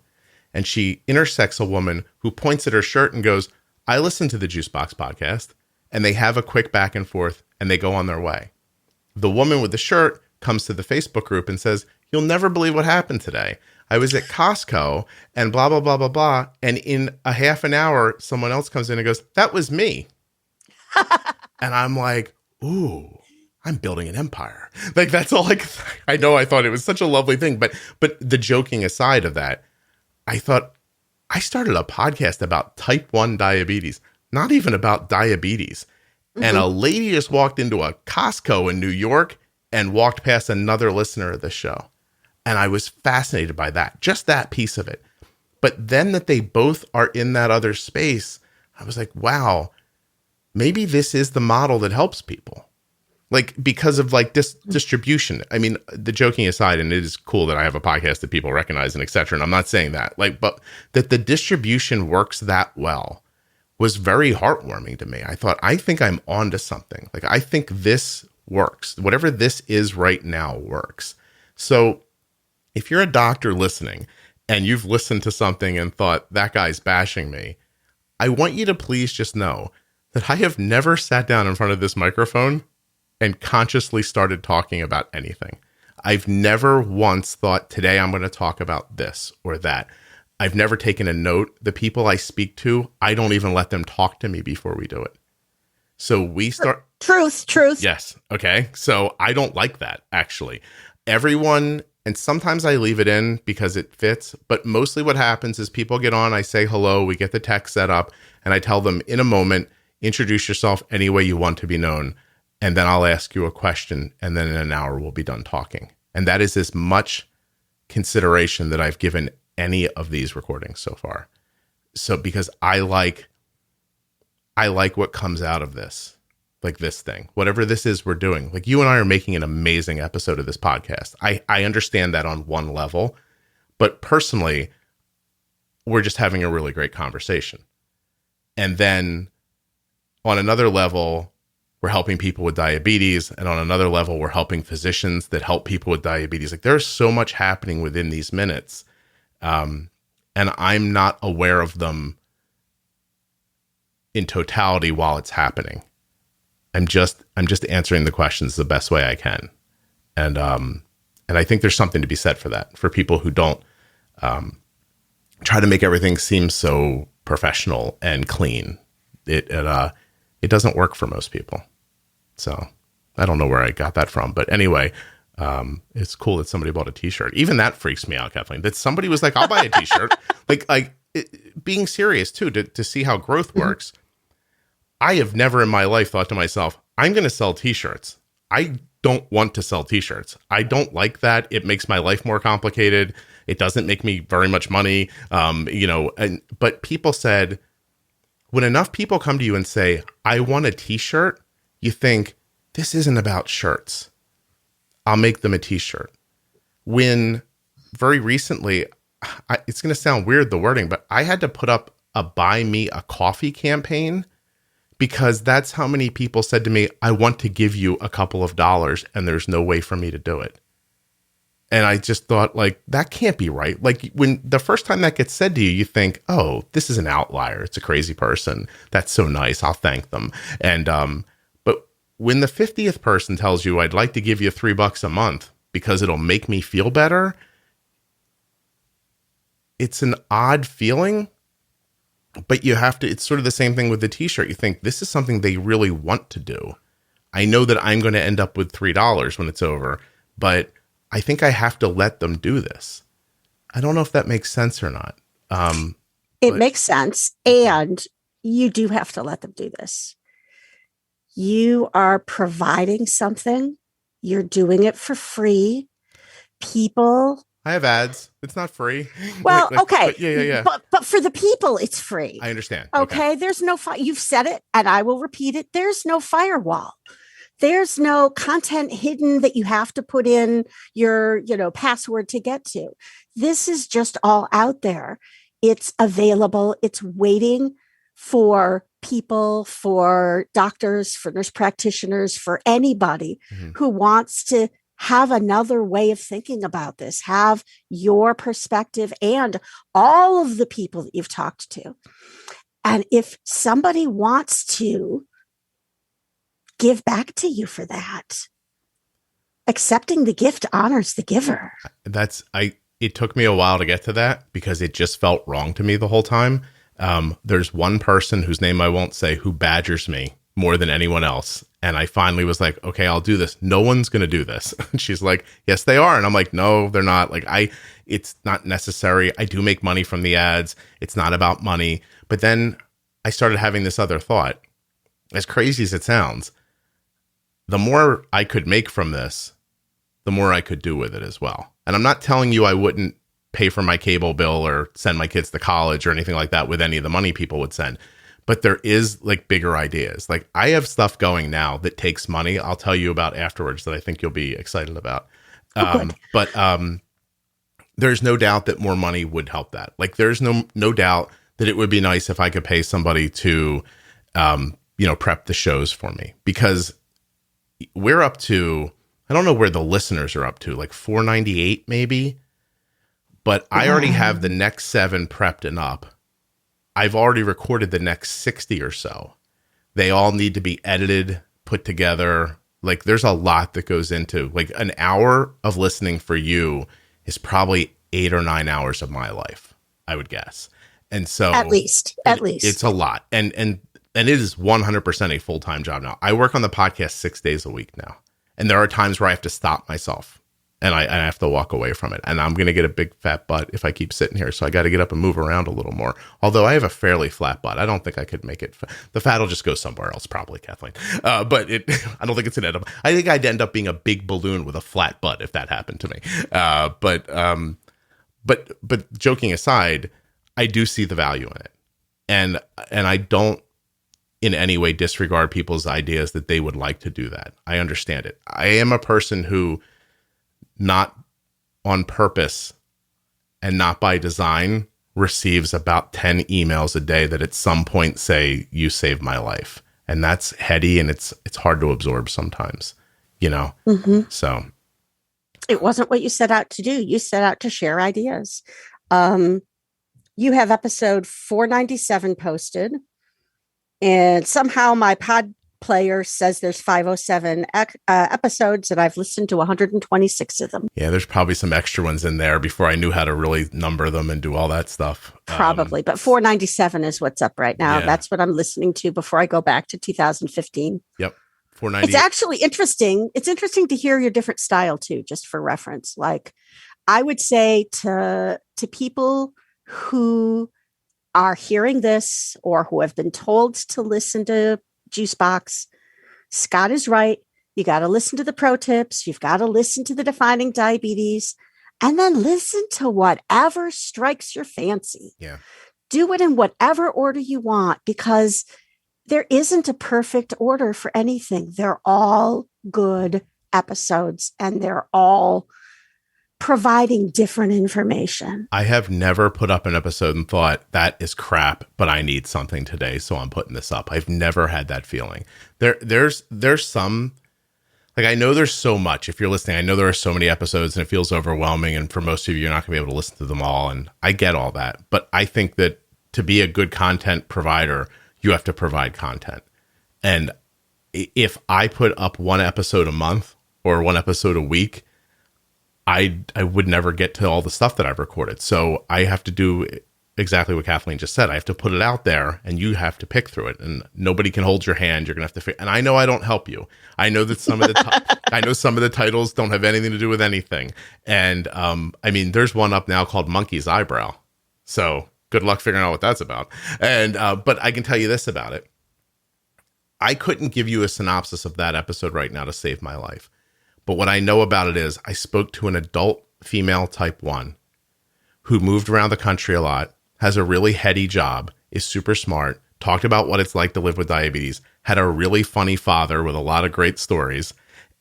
And she intersects a woman who points at her shirt and goes, I listen to the Juicebox Podcast. And they have a quick back and forth and they go on their way. The woman with the shirt comes to the Facebook group and says, you'll never believe what happened today. I was at Costco and blah, blah, blah, blah, blah. And in a half an hour, someone else comes in and goes, that was me. And I'm like, ooh, I'm building an empire. Like, that's all I know. I thought it was such a lovely thing. But the joking aside of that, I thought I started a podcast about type 1 diabetes, not even about diabetes. Mm-hmm. And a lady just walked into a Costco in New York and walked past another listener of the show. And I was fascinated by that, just that piece of it. But then that they both are in that other space, I was like, wow, maybe this is the model that helps people. Like, because of like this distribution. I mean, the joking aside, and it is cool that I have a podcast that people recognize and et cetera. And I'm not saying that, like, but that the distribution works that well was very heartwarming to me. I thought, I think I'm onto something. Like, I think this works. Whatever this is right now works. So if you're a doctor listening and you've listened to something and thought that guy's bashing me, I want you to please just know that I have never sat down in front of this microphone and consciously started talking about anything. I've never once thought, today I'm going to talk about this or that. I've never taken a note. The people I speak to, I don't even let them talk to me before we do it. So we start... Truth. Yes. Okay. So I don't like that, actually. Everyone, and sometimes I leave it in because it fits, but mostly what happens is people get on, I say hello, we get the text set up, and I tell them in a moment, introduce yourself any way you want to be known. And then I'll ask you a question, and then in an hour we'll be done talking. And that is as much consideration that I've given any of these recordings so far. So because I like what comes out of this, like this thing, whatever this is we're doing. Like, you and I are making an amazing episode of this podcast. I understand that on one level, but personally, we're just having a really great conversation. And then on another level, we're helping people with diabetes. And on another level, we're helping physicians that help people with diabetes. Like, there's so much happening within these minutes. And I'm not aware of them in totality while it's happening. I'm just answering the questions the best way I can. And I think there's something to be said for that, for people who don't try to make everything seem so professional and clean. It doesn't work for most people. So I don't know where I got that from, but anyway, It's cool that somebody bought a t-shirt. Even that freaks me out, Kathleen, that somebody was like, I'll buy a t-shirt. Being serious too, to see how growth works. I have never in my life thought to myself, I'm going to sell t-shirts. I don't want to sell t-shirts. I don't like that. It makes my life more complicated. It doesn't make me very much money. But people said, when enough people come to you and say, I want a t-shirt, you think, this isn't about shirts. I'll make them a t-shirt. When very recently, it's going to sound weird, the wording, but I had to put up a buy me a coffee campaign because that's how many people said to me, I want to give you a couple of dollars and there's no way for me to do it. And I just thought, like, that can't be right. Like, when the first time that gets said to you, you think, oh, this is an outlier. It's a crazy person. That's so nice. I'll thank them. And, but when the 50th person tells you, I'd like to give you $3 a month because it'll make me feel better, it's an odd feeling, but you have to, it's sort of the same thing with the t-shirt. You think this is something they really want to do. I know that I'm going to end up with $3 when it's over, but I think I have to let them do this. I don't know if that makes sense or not. It makes sense. And you do have to let them do this. You are providing something. You're doing it for free. People. I have ads. It's not free. Well, okay. Yeah. But for the people, it's free. I understand. Okay. There's no, you've said it and I will repeat it. There's no firewall. There's no content hidden that you have to put in your, password to get to. This is just all out there. It's available. It's waiting for people, for doctors, for nurse practitioners, for anybody who wants to have another way of thinking about this, have your perspective and all of the people that you've talked to. And if somebody wants to give back to you for that, accepting the gift honors the giver. It took me a while to get to that because it just felt wrong to me the whole time. There's one person whose name I won't say who badgers me more than anyone else. And I finally was like, okay, I'll do this. No one's going to do this. And she's like, yes, they are. And I'm like, no, they're not. It's not necessary. I do make money from the ads. It's not about money. But then I started having this other thought, as crazy as it sounds. The more I could make from this, the more I could do with it as well. And I'm not telling you I wouldn't pay for my cable bill or send my kids to college or anything like that with any of the money people would send. But there is like bigger ideas. Like I have stuff going now that takes money. I'll tell you about afterwards that I think you'll be excited about. But there's no doubt that more money would help that. Like there's no doubt that it would be nice if I could pay somebody to, prep the shows for me, because we're up to, I don't know where the listeners are up to, like 498 maybe, but I already have the next 7 prepped and up. I've already recorded the next 60 or so. They all need to be edited, put together. Like there's a lot that goes into, like an hour of listening for you is probably 8 or 9 hours of my life, I would guess. And so at least it's a lot. And it is 100% a full-time job now. I work on the podcast 6 days a week now. And there are times where I have to stop myself and I have to walk away from it. And I'm going to get a big fat butt if I keep sitting here. So I got to get up and move around a little more. Although I have a fairly flat butt. I don't think I could make it. The fat will just go somewhere else, probably, Kathleen. But I don't think it's an end up. I think I'd end up being a big balloon with a flat butt if that happened to me. But joking aside, I do see the value in it. And I don't in any way disregard people's ideas that they would like to do that. I understand it. I am a person who, not on purpose and not by design, receives about 10 emails a day that at some point say, you saved my life. And that's heady and it's hard to absorb sometimes, So it wasn't what you set out to do. You set out to share ideas. You have episode 497 posted. And somehow my pod player says there's 507 episodes, and I've listened to 126 of them. Yeah, there's probably some extra ones in there before I knew how to really number them and do all that stuff. Probably, but 497 is what's up right now. Yeah. That's what I'm listening to before I go back to 2015. Yep. $4.98. It's actually interesting. It's interesting to hear your different style too, just for reference. Like I would say to people who are hearing this or who have been told to listen to Juicebox, Scott is right. You got to listen to the pro tips. You've got to listen to the defining diabetes, and then listen to whatever strikes your fancy. Yeah. Do it in whatever order you want, because there isn't a perfect order for anything. They're all good episodes, and they're all providing different information. I have never put up an episode and thought that is crap, but I need something today, so I'm putting this up. I've never had that feeling. There's some, like, I know there's so much. If you're listening, I know there are so many episodes and it feels overwhelming. And for most of you, you're not going to be able to listen to them all. And I get all that. But I think that to be a good content provider, you have to provide content. And if I put up one episode a month or one episode a week, I would never get to all the stuff that I've recorded. So I have to do exactly what Kathleen just said. I have to put it out there and you have to pick through it, and nobody can hold your hand. You're going to have to and I know I don't help you. I know that some of the titles don't have anything to do with anything. And I mean, there's one up now called Monkey's Eyebrow. So good luck figuring out what that's about. And but I can tell you this about it. I couldn't give you a synopsis of that episode right now to save my life. But what I know about it is I spoke to an adult female type 1 who moved around the country a lot, has a really heady job, is super smart, talked about what it's like to live with diabetes, had a really funny father with a lot of great stories,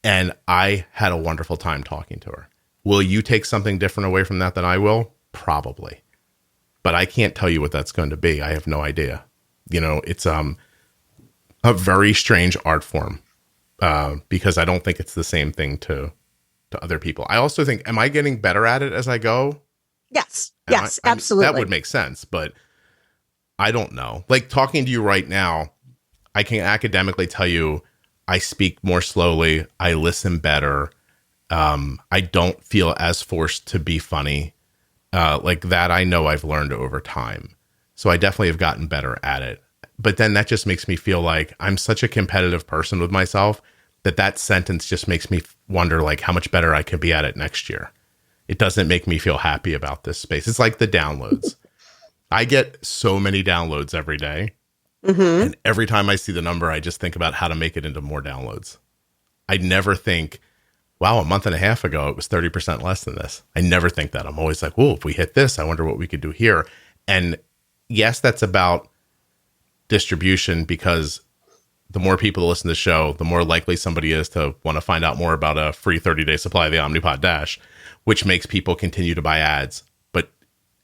and I had a wonderful time talking to her. Will you take something different away from that than I will? Probably. But I can't tell you what that's going to be. I have no idea. You know, it's a very strange art form. Because I don't think it's the same thing to other people. I also think, am I getting better at it as I go? Yes. Yes, absolutely. That would make sense, but I don't know. Like talking to you right now, I can academically tell you I speak more slowly. I listen better. I don't feel as forced to be funny. Like that, I know I've learned over time. So I definitely have gotten better at it. But then that just makes me feel like I'm such a competitive person with myself that sentence just makes me wonder like how much better I could be at it next year. It doesn't make me feel happy about this space. It's like the downloads. I get so many downloads every day. Mm-hmm. And every time I see the number, I just think about how to make it into more downloads. I never think, wow, a month and a half ago, it was 30% less than this. I never think that. I'm always like, whoa, if we hit this, I wonder what we could do here. And yes, that's about distribution, because the more people listen to the show, the more likely somebody is to want to find out more about a free 30-day supply of the Omnipod Dash, which makes people continue to buy ads. But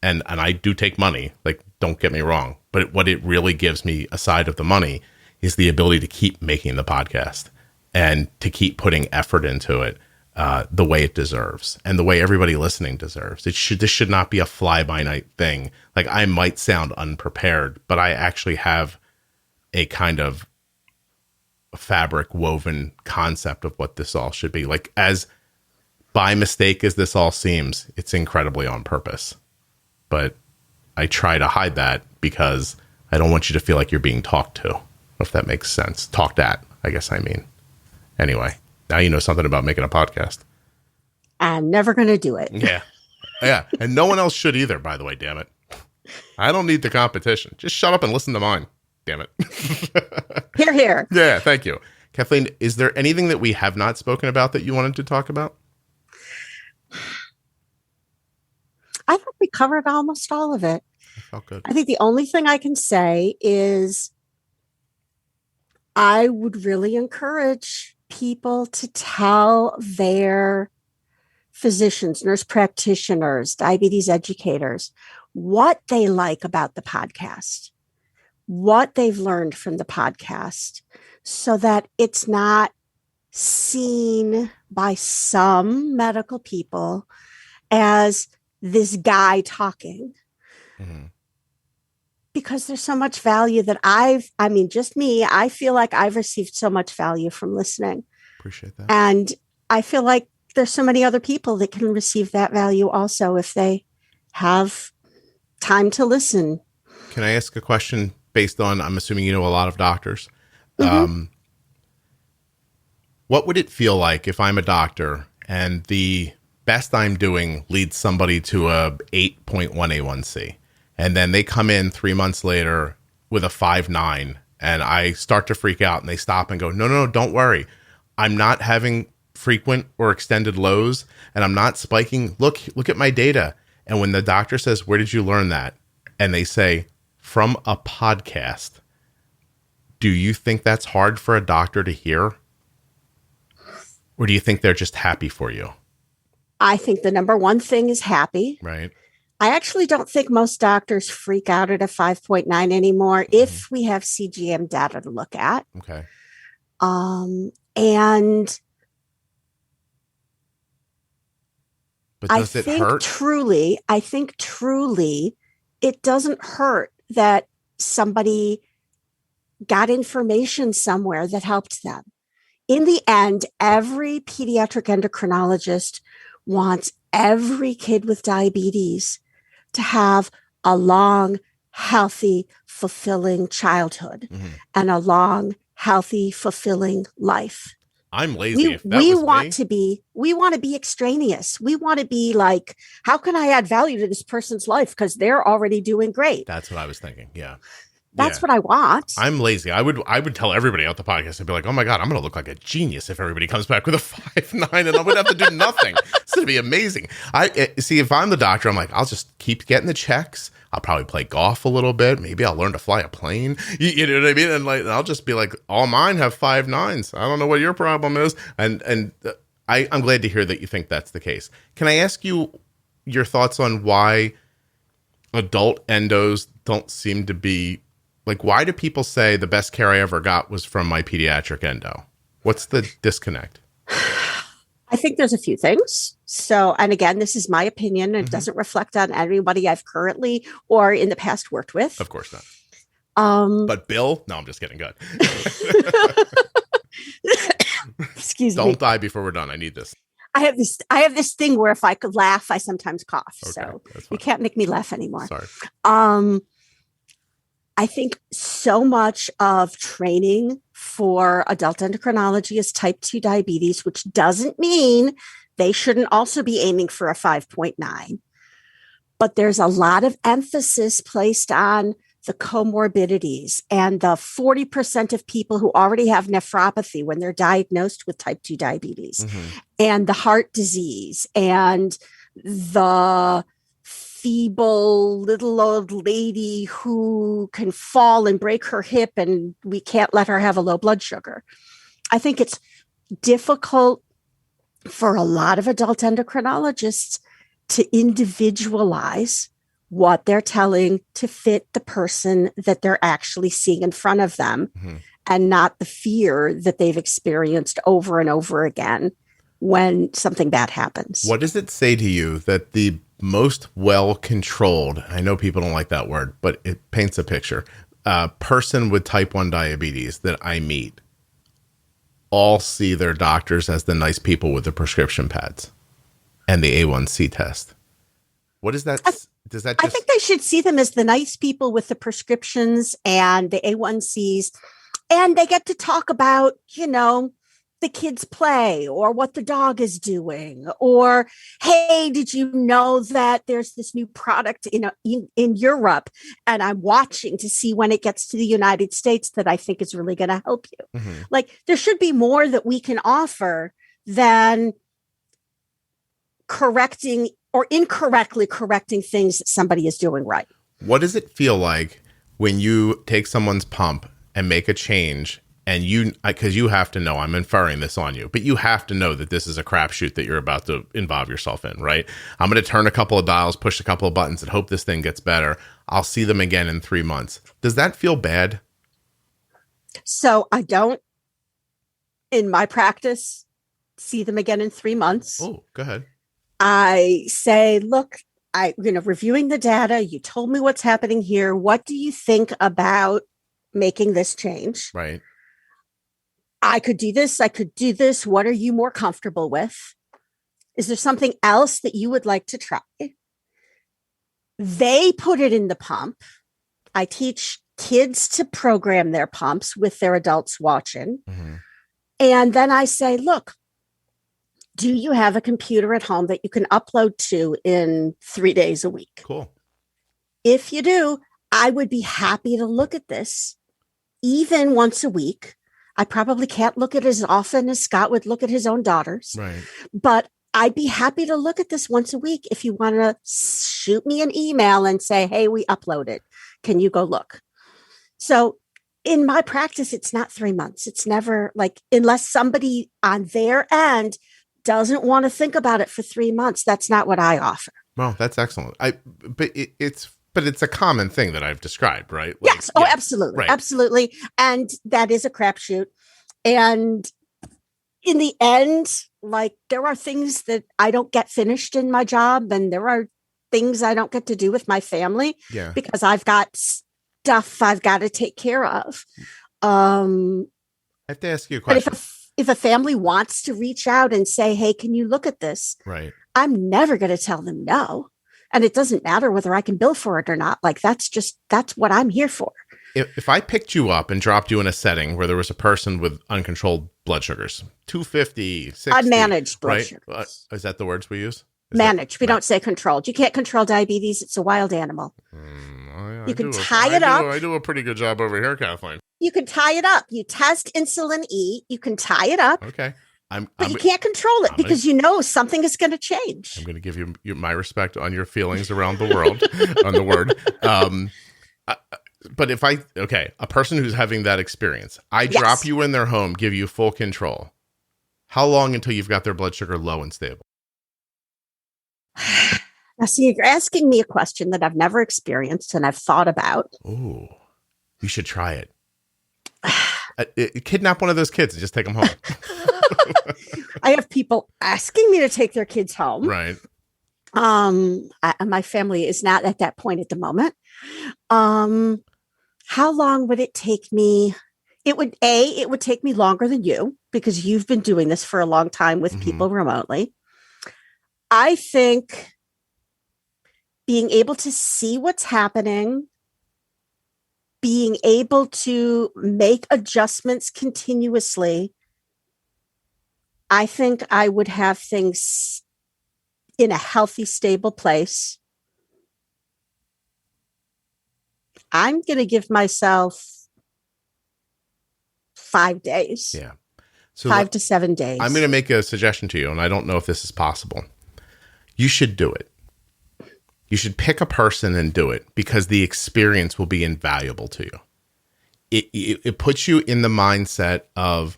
and I do take money, like, don't get me wrong, but what it really gives me aside of the money is the ability to keep making the podcast and to keep putting effort into it the way it deserves and the way everybody listening deserves. This should not be a fly-by-night thing. Like, I might sound unprepared, but I actually have a kind of fabric woven concept of what this all should be. Like, as by mistake as this all seems, it's incredibly on purpose. But I try to hide that because I don't want you to feel like you're being talked to, if that makes sense. Talked at, I guess I mean. Anyway, now you know something about making a podcast. I'm never going to do it. Yeah. Yeah. And no one else should either, by the way, damn it. I don't need the competition. Just shut up and listen to mine. Damn it. Hear, hear. Yeah, thank you. Kathleen, is there anything that we have not spoken about that you wanted to talk about? I think we covered almost all of it. I felt good. I think the only thing I can say is I would really encourage people to tell their physicians, nurse practitioners, diabetes educators, what they like about the podcast, what they've learned from the podcast, so that it's not seen by some medical people as this guy talking. Mm-hmm. Because there's so much value that just me, I feel like I've received so much value from listening. Appreciate that. And I feel like there's so many other people that can receive that value also if they have time to listen. Can I ask a question based on, I'm assuming you know a lot of doctors. Mm-hmm. What would it feel like if I'm a doctor and the best I'm doing leads somebody to a 8.1 A1C, and then they come in 3 months later with a 5.9, and I start to freak out and they stop and go, no, don't worry. I'm not having frequent or extended lows and I'm not spiking. Look at my data. And when the doctor says, where did you learn that? And they say, from a podcast. Do you think that's hard for a doctor to hear? Or do you think they're just happy for you? I think the number one thing is happy. Right. I actually don't think most doctors freak out at a 5.9 anymore if we have CGM data to look at. Okay. And but does it hurt? I think truly it doesn't hurt that somebody got information somewhere that helped them. In the end, every pediatric endocrinologist wants every kid with diabetes to have a long, healthy, fulfilling childhood and a long, healthy, fulfilling life. I'm lazy. We want to be extraneous. We want to be like, how can I add value to this person's life? Because they're already doing great. That's what I was thinking. Yeah. That's what I want. I'm lazy. I would tell everybody out the podcast, I'd be like, oh my God, I'm going to look like a genius if everybody comes back with a 5.9 and I would have to do nothing. It's going to be amazing. See, if I'm the doctor, I'm like, I'll just keep getting the checks. I'll probably play golf a little bit. Maybe I'll learn to fly a plane. You know what I mean? And like, I'll just be like, all mine have 5.9s. I don't know what your problem is. And I'm glad to hear that you think that's the case. Can I ask you your thoughts on why adult endos don't seem to be, like, why do people say the best care I ever got was from my pediatric endo? What's the disconnect? I think there's a few things. So, and again, this is my opinion. It doesn't reflect on anybody I've currently or in the past worked with. Of course not. But Bill? No, I'm just kidding. Good. Excuse me. Don't die before we're done. I need this. I have this thing where if I could laugh, I sometimes cough. Okay, so you can't make me laugh anymore. Sorry. I think so much of training for adult endocrinology is type 2 diabetes, which doesn't mean they shouldn't also be aiming for a 5.9. But there's a lot of emphasis placed on the comorbidities and the 40% of people who already have nephropathy when they're diagnosed with type 2 diabetes and the heart disease and the feeble little old lady who can fall and break her hip and we can't let her have a low blood sugar. I think it's difficult for a lot of adult endocrinologists to individualize what they're telling to fit the person that they're actually seeing in front of them and not the fear that they've experienced over and over again when something bad happens. What does it say to you that the most well-controlled, I know people don't like that word, but it paints a picture, person with type 1 diabetes that I meet all see their doctors as the nice people with the prescription pads and the A1C test? What is that? Does that just... I think they should see them as the nice people with the prescriptions and the A1Cs, and they get to talk about, the kids play or what the dog is doing, or, hey, did you know that there's this new product in Europe and I'm watching to see when it gets to the United States that I think is really going to help you. Like, there should be more that we can offer than correcting or incorrectly correcting things that somebody is doing right. What does it feel like when you take someone's pump and make a change? And because you have to know, I'm inferring this on you, but you have to know that this is a crapshoot that you're about to involve yourself in, right? I'm going to turn a couple of dials, push a couple of buttons, and hope this thing gets better. I'll see them again in 3 months. Does that feel bad? So I don't, in my practice, see them again in 3 months. Oh, go ahead. I say, look, reviewing the data, you told me what's happening here. What do you think about making this change? Right. I could do this. I could do this. What are you more comfortable with? Is there something else that you would like to try? They put it in the pump. I teach kids to program their pumps with their adults watching. And then I say, look, do you have a computer at home that you can upload to in 3 days a week? Cool. If you do, I would be happy to look at this even once a week. I probably can't look at it as often as Scott would look at his own daughters, Right. but I'd be happy to look at this once a week. If you want to shoot me an email and say, hey, we uploaded, can you go look? So in my practice, it's not 3 months. It's never like, unless somebody on their end doesn't want to think about it for 3 months. That's not what I offer. Well, that's excellent. But it's a common thing that I've described, right? Like, yes. Oh, absolutely. Right. Absolutely. And that is a crapshoot. And in the end, like, there are things that I don't get finished in my job, and there are things I don't get to do with my family because I've got stuff I've got to take care of. I have to ask you a question. But if a family wants to reach out and say, hey, can you look at this? Right. I'm never going to tell them no. And it doesn't matter whether I can bill for it or not. Like, that's what I'm here for. If I picked you up and dropped you in a setting where there was a person with uncontrolled blood sugars, 250, 60. Unmanaged blood right? sugars. Is that the words we use? Managed. We don't say controlled. You can't control diabetes. It's a wild animal. You can tie it up. I do a pretty good job over here, Kathleen. You can tie it up. You test insulin E. You can tie it up. Okay. But you can't control it because you know something is going to change. I'm going to give you my respect on your feelings around the world, on the word. But a person who's having that experience, I drop you in their home, give you full control. How long until you've got their blood sugar low and stable? Now, see, you're asking me a question that I've never experienced and I've thought about. Oh, you should try it. Kidnap one of those kids and just take them home. I have people asking me to take their kids home. Right. My family is not at that point at the moment. How long would it take me? It would take me longer than you because you've been doing this for a long time with people remotely. I think being able to see what's happening, being able to make adjustments continuously, I think I would have things in a healthy, stable place. I'm going to give myself 5 days. Yeah. So 5 to 7 days. I'm going to make a suggestion to you, and I don't know if this is possible. You should do it. You should pick a person and do it because the experience will be invaluable to you. It puts you in the mindset of,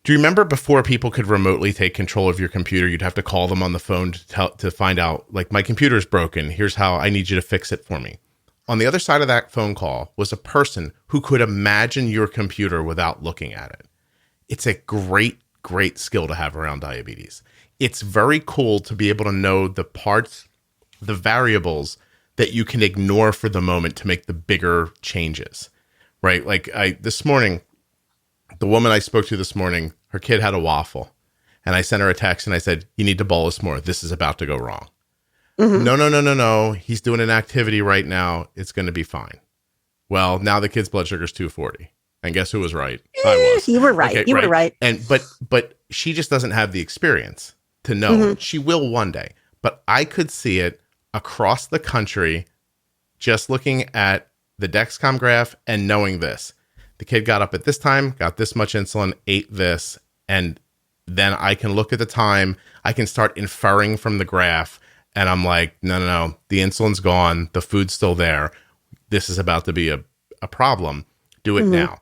do you remember before people could remotely take control of your computer, you'd have to call them on the phone to find out, like, my computer's broken. Here's how I need you to fix it for me. On the other side of that phone call was a person who could imagine your computer without looking at it. It's a great, great skill to have around diabetes. It's very cool to be able to know the parts, the variables that you can ignore for the moment to make the bigger changes, right? Like this morning, the woman I spoke to this morning, her kid had a waffle, and I sent her a text and I said, you need to bolus more. This is about to go wrong. Mm-hmm. No. He's doing an activity right now. It's going to be fine. Well, now the kid's blood sugar is 240. And guess who was right? I was. You were right. Okay, you were right. And but she just doesn't have the experience to know. Mm-hmm. She will one day. But I could see it across the country just looking at the Dexcom graph and knowing this. The kid got up at this time, got this much insulin, ate this, and then I can look at the time. I can start inferring from the graph. And I'm like, no. The insulin's gone. The food's still there. This is about to be a problem. Do it now.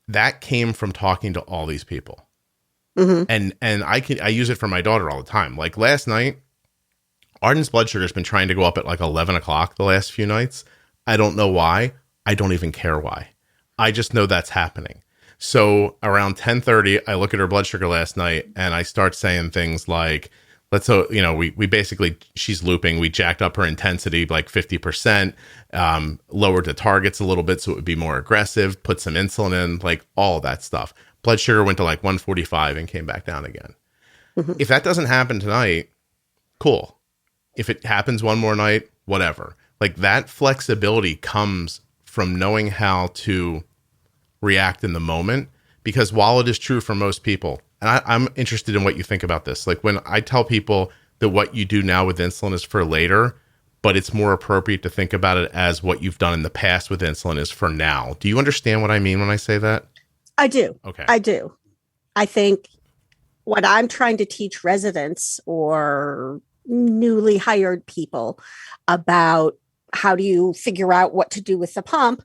That came from talking to all these people. Mm-hmm. And I use it for my daughter all the time. Like last night, Arden's blood sugar has been trying to go up at like 11 o'clock the last few nights. I don't know why. I don't even care why. I just know that's happening. So around 10:30, I look at her blood sugar last night and I start saying things like, we basically, she's looping. We jacked up her intensity like 50%, lowered the targets a little bit so it would be more aggressive, put some insulin in, like all that stuff. Blood sugar went to like 145 and came back down again. Mm-hmm. If that doesn't happen tonight, cool. If it happens one more night, whatever. Like that flexibility comes from knowing how to react in the moment, Because while it is true for most people, and I'm interested in what you think about this. Like when I tell people that what you do now with insulin is for later, but it's more appropriate to think about it as what you've done in the past with insulin is for now. Do you understand what I mean when I say that? I do. Okay. I do. I think what I'm trying to teach residents or newly hired people about how do you figure out what to do with the pump,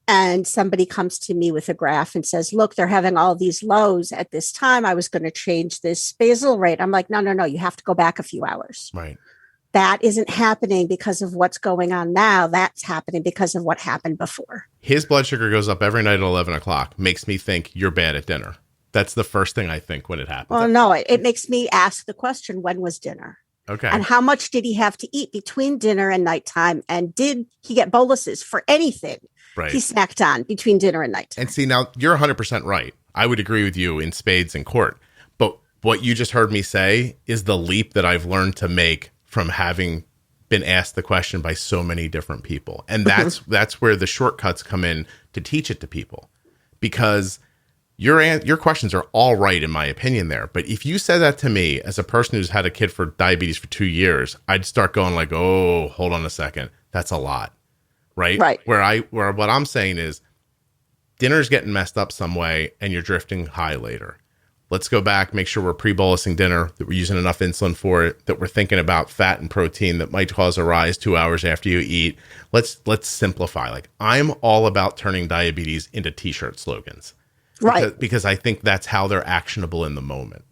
and somebody comes to me with a graph and says, look, they're having all these lows at this time. I was going to change this basal rate. I'm like, no, you have to go back a few hours. Right. That isn't happening because of what's going on now. That's happening because of what happened before. His blood sugar goes up every night at 11 o'clock. Makes me think you're bad at dinner. That's the first thing I think when it happens. Well, no, it makes me ask the question, when was dinner? Okay. And how much did he have to eat between dinner and nighttime? And did he get boluses for anything Right. he snacked on between dinner and nighttime? And see, now you're 100% right. I would agree with you in spades in court. But what you just heard me say is the leap that I've learned to make from having been asked the question by so many different people. And that's where the shortcuts come in to teach it to people. Because your questions are all right, in my opinion there. But if you said that to me as a person who's had a kid for diabetes for 2 years, I'd start going like, oh, hold on a second. That's a lot. Right. Right. Where what I'm saying is dinner's getting messed up some way and you're drifting high later. Let's go back, make sure we're pre-bolusing dinner, that we're using enough insulin for it, that we're thinking about fat and protein that might cause a rise 2 hours after you eat. Let's simplify. Like, I'm all about turning diabetes into t-shirt slogans. Right. Because I think that's how they're actionable in the moment.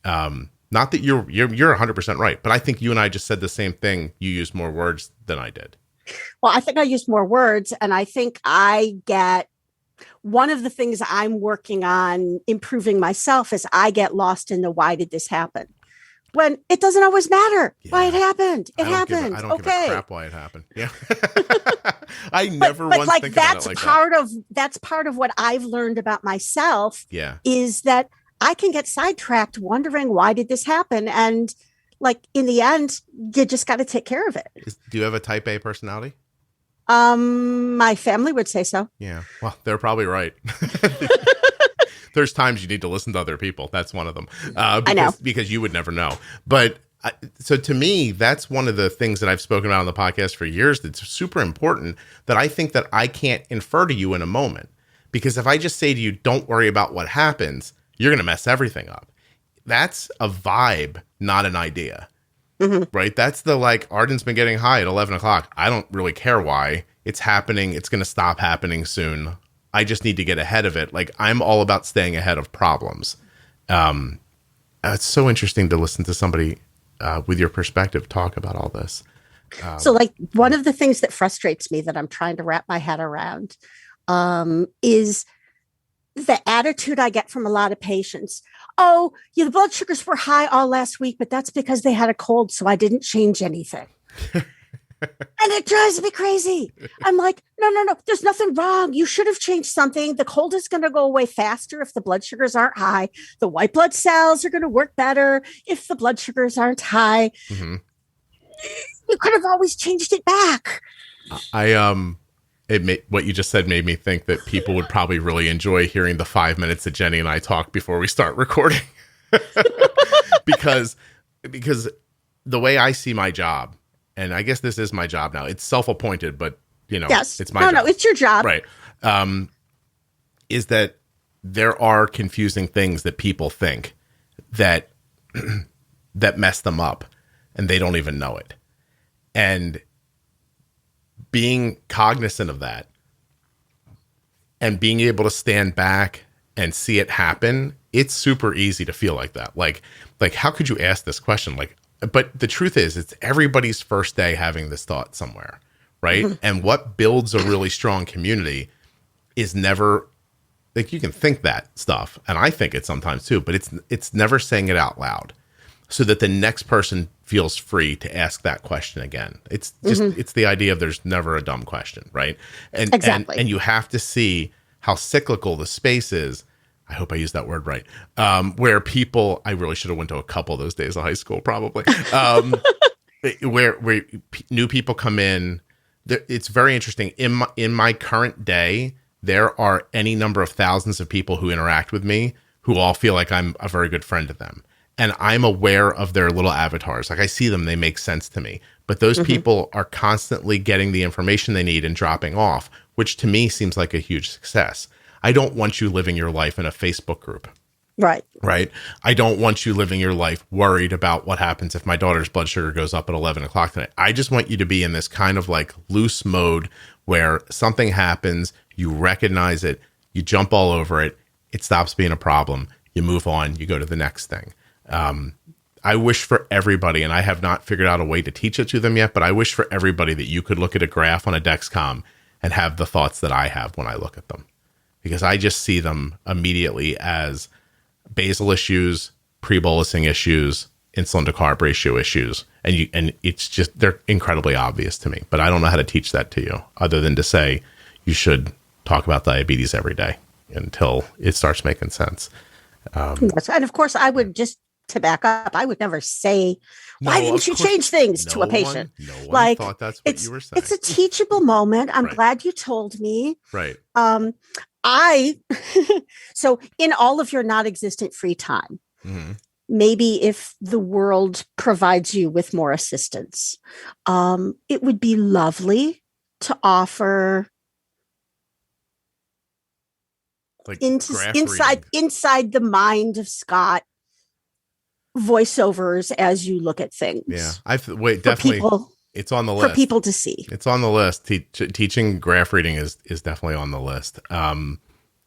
Not that you're 100% right, but I think you and I just said the same thing. You used more words than I did. Well, I think I used more words, and I think I get one of the things I'm working on improving myself is I get lost in the why did this happen? When it doesn't always matter why it happened. It happened. I don't give a crap why it happened. Yeah. I never but once like think that's about it like part of that's part of what I've learned about myself. Yeah. Is that I can get sidetracked wondering why did this happen? And like in the end, you just got to take care of it. Do you have a type A personality? My family would say so. Yeah. Well, they're probably right. There's times you need to listen to other people. That's one of them. I know. Because you would never know. But so to me, that's one of the things that I've spoken about on the podcast for years that's super important, that I think that I can't infer to you in a moment. Because if I just say to you, don't worry about what happens, you're going to mess everything up. That's a vibe, not an idea. Mm-hmm. Right? That's the like, Arden's been getting high at 11 o'clock. I don't really care why. It's happening. It's going to stop happening soon. I just need to get ahead of it. Like, I'm all about staying ahead of problems. It's so interesting to listen to somebody with your perspective talk about all this. So like one of the things that frustrates me that I'm trying to wrap my head around is the attitude I get from a lot of patients. Oh, yeah, the blood sugars were high all last week, but that's because they had a cold, so I didn't change anything. And it drives me crazy. I'm like, no, there's nothing wrong. You should have changed something. The cold is going to go away faster if the blood sugars aren't high. The white blood cells are going to work better if the blood sugars aren't high. Mm-hmm. You could have always changed it back. What you just said made me think that people would probably really enjoy hearing the 5 minutes that Jenny and I talk before we start recording. because the way I see my job, and I guess this is my job now, it's self-appointed, but yes. It's my job. No, it's your job. Right. Is that there are confusing things that people think that mess them up and they don't even know it. And being cognizant of that and being able to stand back and see it happen, it's super easy to feel like that. Like how could you ask this question? But the truth is, it's everybody's first day having this thought somewhere, right? Mm-hmm. And what builds a really strong community is never, like, you can think that stuff, and I think it sometimes too, but it's never saying it out loud so that the next person feels free to ask that question again. It's just, it's the idea of there's never a dumb question, right? And, exactly. And you have to see how cyclical the space is. I hope I used that word right. Where people, I really should have went to a couple of those days of high school, probably. Where new people come in. It's very interesting. In my current day, there are any number of thousands of people who interact with me who all feel like I'm a very good friend to them. And I'm aware of their little avatars. Like I see them, they make sense to me. But those people are constantly getting the information they need and dropping off, which to me seems like a huge success. I don't want you living your life in a Facebook group. Right. Right. I don't want you living your life worried about what happens if my daughter's blood sugar goes up at 11 o'clock tonight. I just want you to be in this kind of like loose mode where something happens, you recognize it, you jump all over it, it stops being a problem, you move on, you go to the next thing. I wish for everybody, and I have not figured out a way to teach it to them yet, but I wish for everybody that you could look at a graph on a Dexcom and have the thoughts that I have when I look at them, because I just see them immediately as basal issues, pre-bolusing issues, insulin to carb ratio issues. And it's just, they're incredibly obvious to me, but I don't know how to teach that to you other than to say, you should talk about diabetes every day until it starts making sense. And of course, I would just, to back up, I would never say, why didn't you change things to a patient? No one like, thought that's what you were saying. It's a teachable moment. I'm glad you told me. Right. So in all of your non-existent free time, maybe if the world provides you with more assistance, it would be lovely to offer like inside the mind of Scott voiceovers as you look at things. Yeah, definitely. It's on the list for people to see. It's on the list. Teaching graph reading is definitely on the list.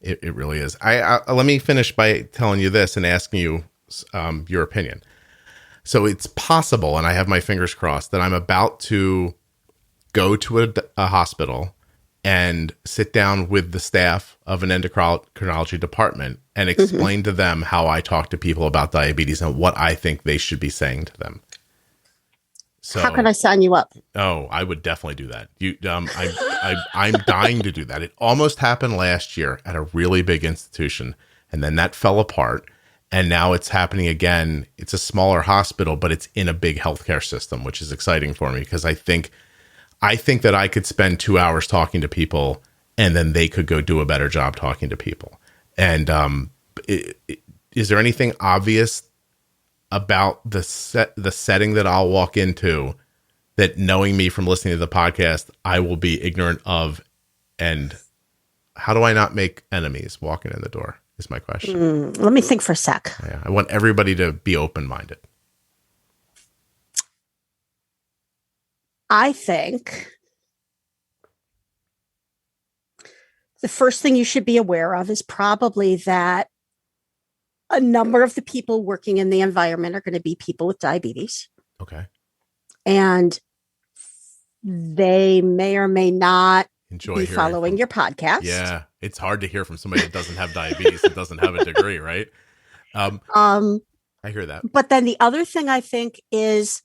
It really is. I let me finish by telling you this and asking you your opinion. So it's possible, and I have my fingers crossed, that I'm about to go to a hospital and sit down with the staff of an endocrinology department and explain to them how I talk to people about diabetes and what I think they should be saying to them. So, how can I sign you up? Oh, I would definitely do that. I'm dying to do that. It almost happened last year at a really big institution, and then that fell apart. And now it's happening again. It's a smaller hospital, but it's in a big healthcare system, which is exciting for me because I think that I could spend 2 hours talking to people, and then they could go do a better job talking to people. And is there anything obvious about the setting that I'll walk into that, knowing me from listening to the podcast, I will be ignorant of? And how do I not make enemies walking in the door is my question. Let me think for a sec. Yeah, I want everybody to be open-minded. I think the first thing you should be aware of is probably that a number of the people working in the environment are going to be people with diabetes. Okay. And they may or may not be following your podcast. Yeah. It's hard to hear from somebody that doesn't have diabetes and doesn't have a degree, right? I hear that. But then the other thing I think is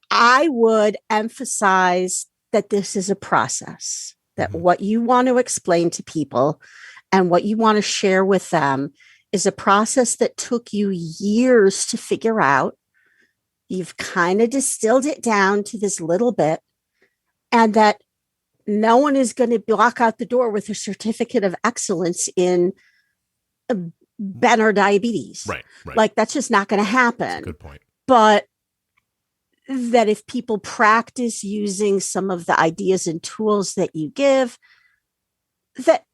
I would emphasize that this is a process, that what you want to explain to people and what you want to share with them is a process that took you years to figure out. You've kind of distilled it down to this little bit, and that no one is going to block out the door with a certificate of excellence in better diabetes. Right. Like, that's just not going to happen. That's a good point. But that if people practice using some of the ideas and tools that you give, that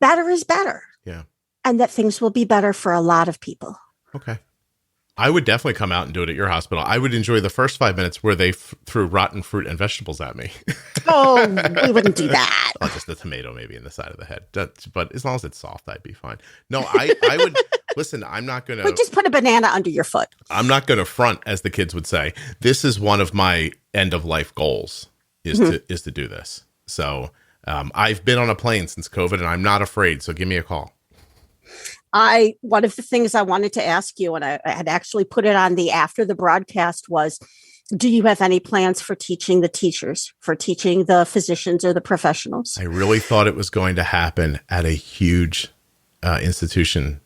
better is better. Yeah. And that things will be better for a lot of people. Okay. I would definitely come out and do it at your hospital. I would enjoy the first 5 minutes where they threw rotten fruit and vegetables at me. Oh, we wouldn't do that. Oh, just a tomato maybe in the side of the head. But as long as it's soft, I'd be fine. No, I would listen. I'm not going to. We just put a banana under your foot. I'm not going to front, as the kids would say. This is one of my end of life goals is to do this. So I've been on a plane since COVID, and I'm not afraid. So give me a call. One of the things I wanted to ask you, and I had actually put it on the after the broadcast, was, do you have any plans for teaching the teachers, for teaching the physicians or the professionals? I really thought it was going to happen at a huge institution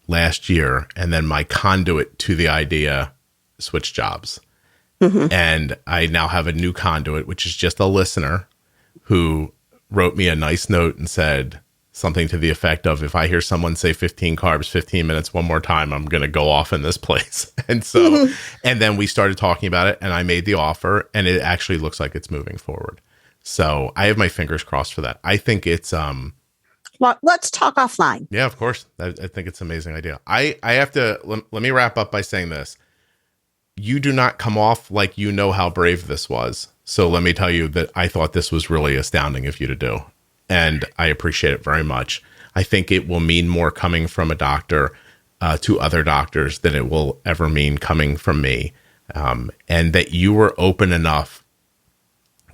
last year. And then my conduit to the idea switched jobs. And I now have a new conduit, which is just a listener who wrote me a nice note and said something to the effect of, if I hear someone say 15 carbs, 15 minutes one more time, I'm going to go off in this place. And so, and then we started talking about it and I made the offer and it actually looks like it's moving forward. So I have my fingers crossed for that. I think it's, well, let's talk offline. Yeah, of course. I think it's an amazing idea. I have to, let me wrap up by saying this. You do not come off like you know how brave this was. So let me tell you that I thought this was really astounding of you to do. And I appreciate it very much. I think it will mean more coming from a doctor to other doctors than it will ever mean coming from me. And that you were open enough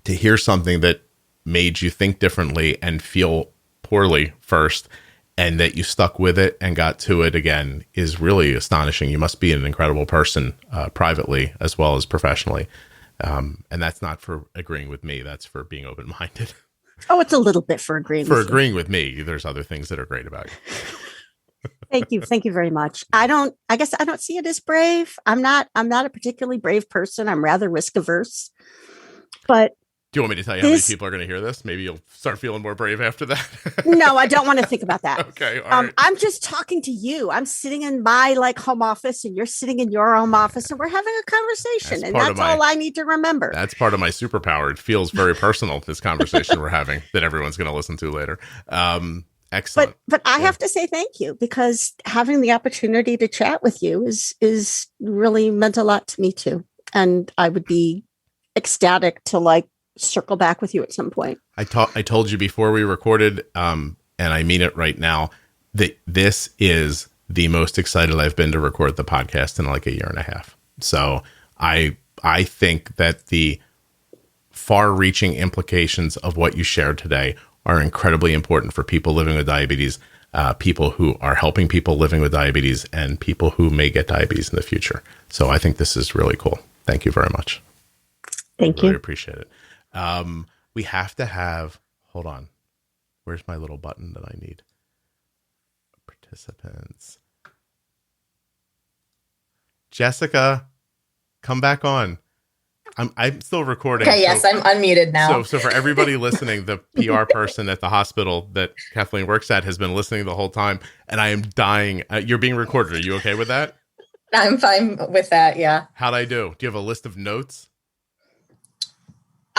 to hear something that made you think differently and feel poorly first, and that you stuck with it and got to it again is really astonishing. You must be an incredible person privately as well as professionally. And that's not for agreeing with me. That's for being open-minded. Oh, it's a little bit for agreeing with you. For agreeing with me. There's other things that are great about you. Thank you. Thank you very much. I guess I don't see it as brave. I'm not a particularly brave person. I'm rather risk averse. But do you want me to tell you how many people are going to hear this? Maybe you'll start feeling more brave after that. No, I don't want to think about that. Okay. All right. I'm just talking to you. I'm sitting in my home office and you're sitting in your home office and we're having a conversation. That's all I need to remember. That's part of my superpower. It feels very personal, this conversation we're having that everyone's going to listen to later. Excellent. But I have to say thank you, because having the opportunity to chat with you is really meant a lot to me too. And I would be ecstatic to circle back with you at some point. I told you before we recorded, and I mean it right now, that this is the most excited I've been to record the podcast in a year and a half. So I think that the far-reaching implications of what you shared today are incredibly important for people living with diabetes, people who are helping people living with diabetes, and people who may get diabetes in the future. So I think this is really cool. Thank you very much. Thank you. Really appreciate it. We have to have, hold on. Where's my little button that I need? Participants. Jessica, come back on. I'm still recording. Okay, yes, I'm unmuted now. So for everybody listening, the PR person at the hospital that Kathleen works at has been listening the whole time, and I am dying. You're being recorded. Are you okay with that? I'm fine with that, yeah. How'd I do? Do you have a list of notes?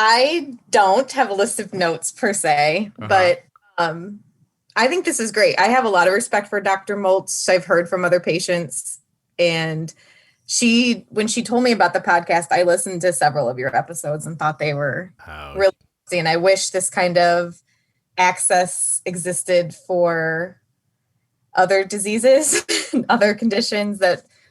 I don't have a list of notes per se, but I think this is great. I have a lot of respect for Dr. Moltz. I've heard from other patients, and when she told me about the podcast, I listened to several of your episodes and thought they were really interesting. And I wish this kind of access existed for other diseases, other conditions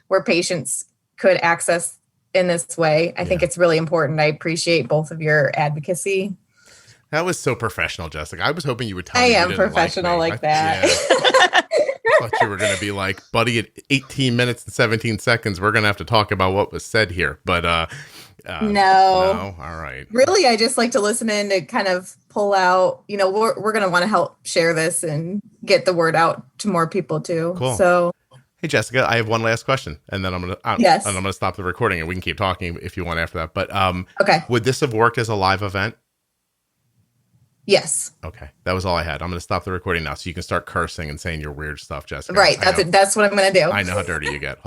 where patients could access in this way. I think it's really important. I appreciate both of your advocacy. That was so professional, Jessica. I was hoping you would tell me I am professional like that. I thought you were going to be like, buddy, at 18 minutes and 17 seconds, we're going to have to talk about what was said here. But no. All right. Really, I just like to listen in to kind of pull out, we're going to want to help share this and get the word out to more people too. Cool. So, hey, Jessica, I have one last question, and then I'm going to stop the recording, and we can keep talking if you want after that. But okay. Would this have worked as a live event? Yes. Okay. That was all I had. I'm going to stop the recording now so you can start cursing and saying your weird stuff, Jessica. Right. That's what I'm going to do. I know how dirty you get.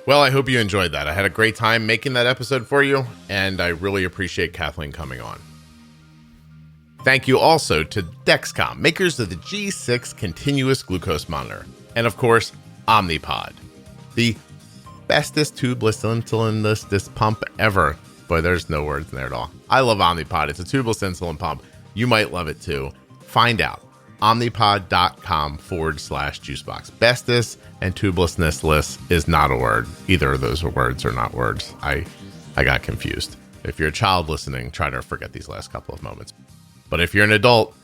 Well, I hope you enjoyed that. I had a great time making that episode for you, and I really appreciate Kathleen coming on. Thank you also to Dexcom, makers of the G6 continuous glucose monitor, and of course, Omnipod, the bestest tubeless insulin pump ever. Boy, there's no words in there at all. I love Omnipod. It's a tubeless insulin pump. You might love it too. Find out. Omnipod.com/juicebox. Bestest and tubelessness is not a word. Either of those words are not words. I got confused. If you're a child listening, try to forget these last couple of moments. But if you're an adult,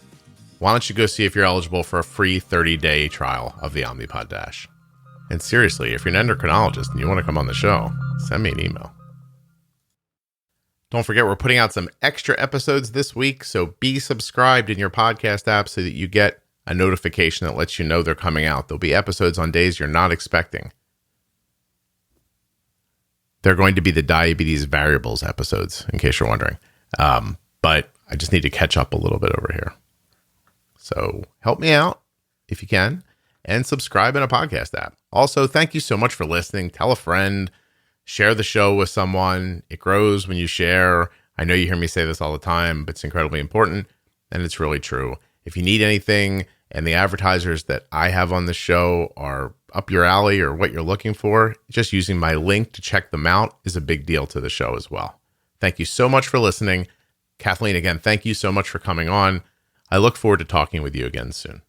why don't you go see if you're eligible for a free 30-day trial of the Omnipod Dash? And seriously, if you're an endocrinologist and you want to come on the show, send me an email. Don't forget, we're putting out some extra episodes this week, so be subscribed in your podcast app so that you get a notification that lets you know they're coming out. There'll be episodes on days you're not expecting. They're going to be the diabetes variables episodes, in case you're wondering. But I just need to catch up a little bit over here. So help me out if you can, and subscribe in a podcast app. Also, thank you so much for listening. Tell a friend, share the show with someone. It grows when you share. I know you hear me say this all the time, but it's incredibly important, and it's really true. If you need anything and the advertisers that I have on the show are up your alley or what you're looking for, just using my link to check them out is a big deal to the show as well. Thank you so much for listening. Kathleen, again, thank you so much for coming on. I look forward to talking with you again soon.